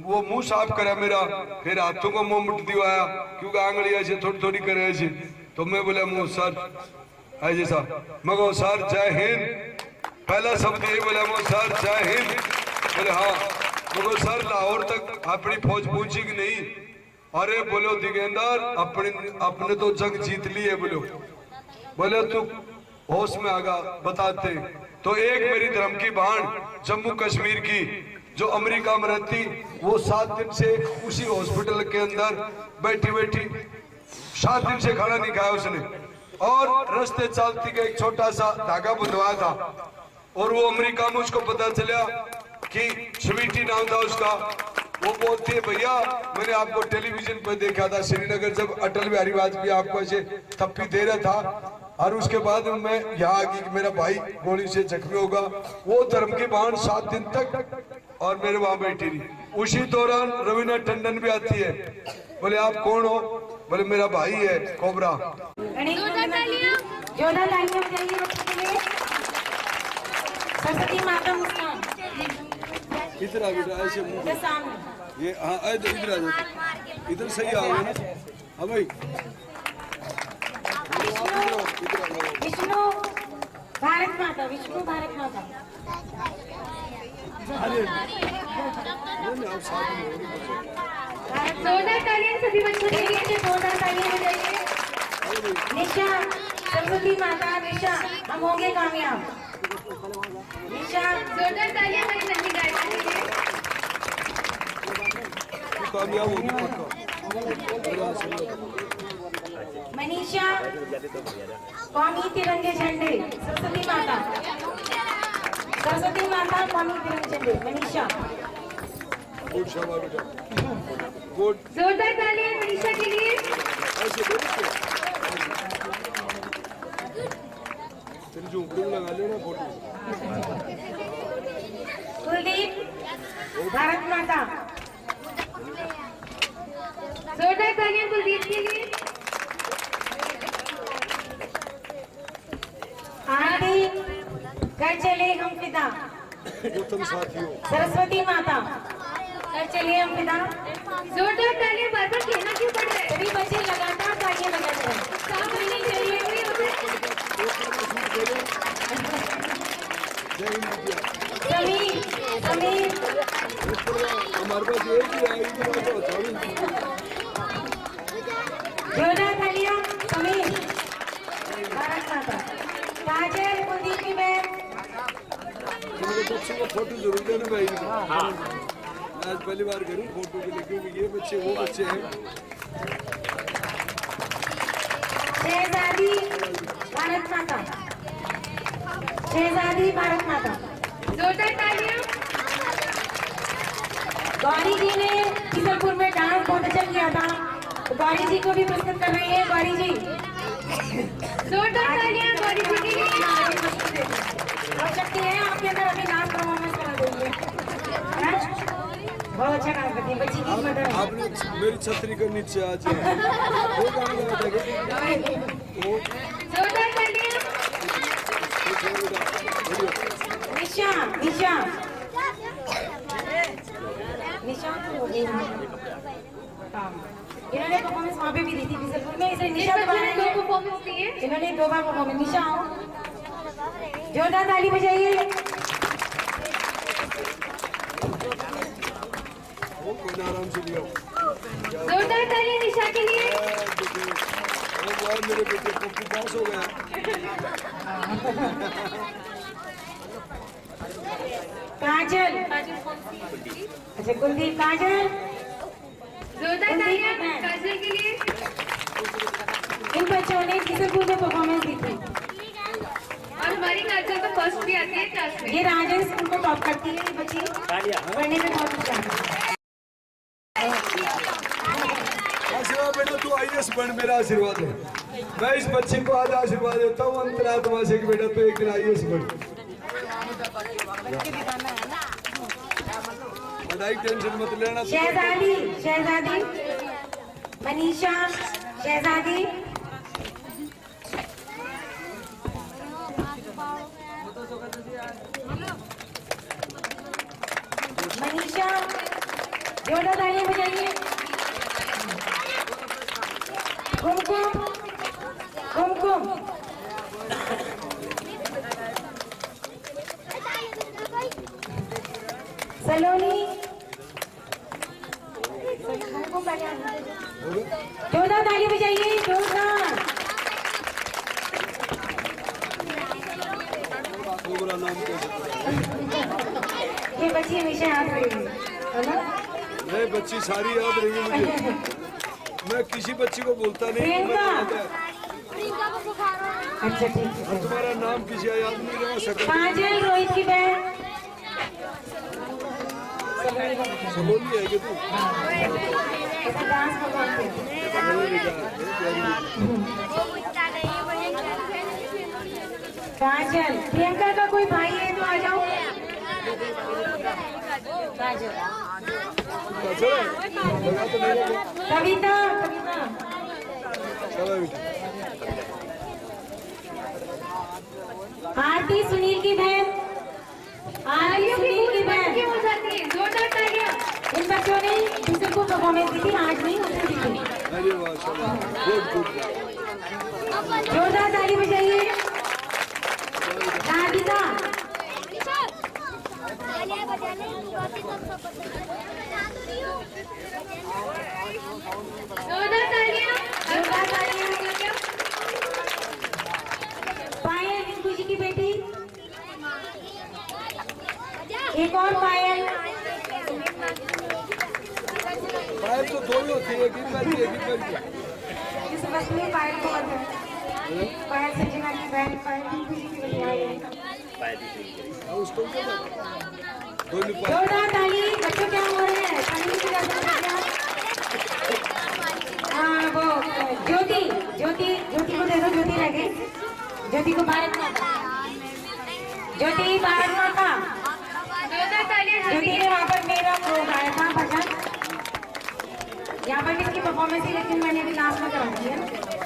[SPEAKER 5] वो मुंह साफ करा मेरा, फिर हाथों को मूवमेंट दिवाया, क्योंकि आंगली ऐसे थोड़ी थोड़ी करे ऐसे, तो मैं बोला मुंह सर ऐसे सा, मगर सर जय हिंद, पहला शब्द यही बोला वो सर जय हिंद। बोले हाँ, बोलो सर लाहौर तक अपनी फौज पहुंची कि नहीं? अरे बोलो दिगेंदर अपने तो जंग जीत ली है। बोले तू होश में आगा बताते। तो एक मेरी धर्म की बहन जम्मू कश्मीर की जो अमेरिका में रहती, वो 7 दिन से उसी हॉस्पिटल के अंदर बैठी बैठी 7 दिन से खाना नहीं खाया उसने, और रास्ते चलती के एक छोटा सा धागा बुंदवाया था, और वो अमेरिका में उसको पता चला कि स्वीटी नाम था उसका। वो बोलती है भैया मैंने आपको टेलीविजन पर देखा था श्रीनगर, जब अटल बिहारी वाजपेयी आपको ऐसे थप्पी दे रहा था, और उसके बाद मैं यहाँ आ गई कि मेरा भाई गोली से जख्मी होगा। वो धर्म की बहन 7 दिन तक और मेरे वहां बैठी रही। उसी दौरान रवीना टंडन भी आती है। बोले आप कौन हो? बोले मेरा भाई है कोबरा।
[SPEAKER 6] सरस्वती माता मुस्कान
[SPEAKER 5] इधर आ गया ऐसे ये, हाँ इधर आ जाओ, इधर सही आओगे ना। हाँ भाई
[SPEAKER 6] विष्णु भारत माता, विष्णु भारत माता। जोरदार तालियां सभी बच्चों के लिए, जोरदार तालियां बजाइए। निशा, सरस्वती माता, निशा, हम होंगे कामयाब। निशा, जोरदार तालियां मेरी नन्ही गायिका के लिए।
[SPEAKER 5] कामयाब होगी पक्का।
[SPEAKER 6] मनीषा, कौमी तिरंगे झंडे, सरस्वती माता, सरस्वती माता, कौमी तिरंगे झंडे, मनीषा।
[SPEAKER 5] गुड शाबाश बेटा, गुड।
[SPEAKER 6] जोरदार तालियां मनीषा के लिए।
[SPEAKER 5] ऐसे बोल के तेरी झुमड़ी में लगा लेना फोटो।
[SPEAKER 6] कुलदीप, भारत माता। जोरदार तालियां कुलदीप के लिए। आरती, घर चले हम फिदा,
[SPEAKER 5] गौतम साथियों,
[SPEAKER 6] सरस्वती माता, घर चले हम फिदा। जोरदार तालियां बार बार कहना क्यों पड़ रहा है? सभी बच्चे लगातार तालियां बजाते हैं। साफ नहीं चलिए हुई होते। समीर, समीर,
[SPEAKER 5] हमारे पास एक ही आई तो अच्छा भी।
[SPEAKER 6] जोरदार तालियां समीर, भारत माता। काजल, कुलदीप की बहन।
[SPEAKER 5] मेरे बच्चे को फोटो जरूर देना भाई। आज पहली बार करूँ फोटो के लिए, क्योंकि ये बच्चे वो बच्चे हैं।
[SPEAKER 6] शहजादी, भारत माता, शहजादी, भारत माता। जोरदार तालियां। गौरी जी ने किशनपुर में डांस बहुत अच्छा किया था, तो गौरी जी को भी प्रस्तुत कर रही है। गौरी जी, जोरदार तालियां गौरी जी के लिए। हो सकती है आपके अंदर अभी डांस परफॉर्मेंस करा देंगे। बहुत अच्छा डांस करती है बच्ची की मदद।
[SPEAKER 5] आपने मेरी छतरी के नीचे आज वो गाना लगा था।
[SPEAKER 6] जोरदार तालियां। निशा, निशा, निशा तो हो गई। इन्होंने परफॉर्मेंस वहाँ पे भी दी थी बिजलपुर में, इसलिए निशा ने दो परफॉर्मेंस दी है। इन्होंने 2 बार परफॉर्मेंस। निशा आओ, जोरदार ताली बजाइए।
[SPEAKER 5] वो कोई आराम से लिया।
[SPEAKER 6] जोरदार ताली निशा के लिए।
[SPEAKER 5] यार मेरे बेटे को पास हो गया।
[SPEAKER 6] काजल, अच्छा कुलदीप, काजल, जोरदार तालियां काजल के लिए। इन बच्चों ने किशनपुर में परफॉर्मेंस दी थी और हमारी काजल तो फर्स्ट भी आती है क्लास में। ये राजन स्कूल को टॉप करती है ये बच्ची, पढ़ने में बहुत अच्छा है।
[SPEAKER 5] आशीर्वाद बेटा, तू IAS बन, मेरा आशीर्वाद है। मैं इस बच्चे को आज आशीर्वाद देता हूँ अंतरात्मा से कि बेटा तू एक दिन IAS बन। पढ़ाई टेंशन मत लेना।
[SPEAKER 6] शहजादी, शहजादी, मनीषा, शहजादी, मनीषा, जोरदार तालियां बजाइए। कुमकुम, कुमकुम, सलोनी, जोरदार ताली बजाइए, जोरदार।
[SPEAKER 5] पूरा नाम कैसे?
[SPEAKER 6] ये बच्ची हमेशा याद रहेगी, है ना?
[SPEAKER 5] नहीं, बच्ची सारी याद रहेगी मुझे। मैं किसी बच्ची को बोलता नहीं।
[SPEAKER 6] प्रियंका, अच्छा ठीक है।
[SPEAKER 5] तुम्हारा नाम किसी का याद नहीं रहा सकता।
[SPEAKER 6] काजल, रोहित की बहन।
[SPEAKER 5] सलोनी है कि तू?
[SPEAKER 6] ऐसा डांस करवाते हैं। काजल, प्रियंका का कोई भाई है तो आ जाओ। काजल, कविता, कविता, आरती, सुनील की बहन। आरती, सुनील की बहन। जोरदार तालियां। इन बच्चों ने दूसरे को परफॉर्मेंस दी थी, आज नहीं उसे दी थी।
[SPEAKER 5] अरे वाह, गुड गुड।
[SPEAKER 6] जोरदार ताली बजाइए। राधिका
[SPEAKER 3] जोरदार तालियां।
[SPEAKER 6] जोरदार तालियां। पायल रिंकू जी की बेटी, एक और पायल।
[SPEAKER 5] पायल तो दो ही होती है, एक ही बजती है।
[SPEAKER 6] इस बस में पायल को पायल सजना की बहन पायल रिंकू जी की बेटी आई है।
[SPEAKER 5] उसको
[SPEAKER 6] जोरदार ताली। बच्चों क्या हो रहे हैं? ताली की तरफ हाँ वो ज्योति ज्योति ज्योति को दे दो। ज्योति रह गई। ज्योति को भारत माता। ज्योति भारत माता।
[SPEAKER 3] जोरदार तालियां।
[SPEAKER 6] ज्योति ने वहाँ पर मेरा वो गाया था भजन। यहाँ पर भी इसकी परफॉर्मेंस थी लेकिन मैंने अभी लास्ट में करा दी है।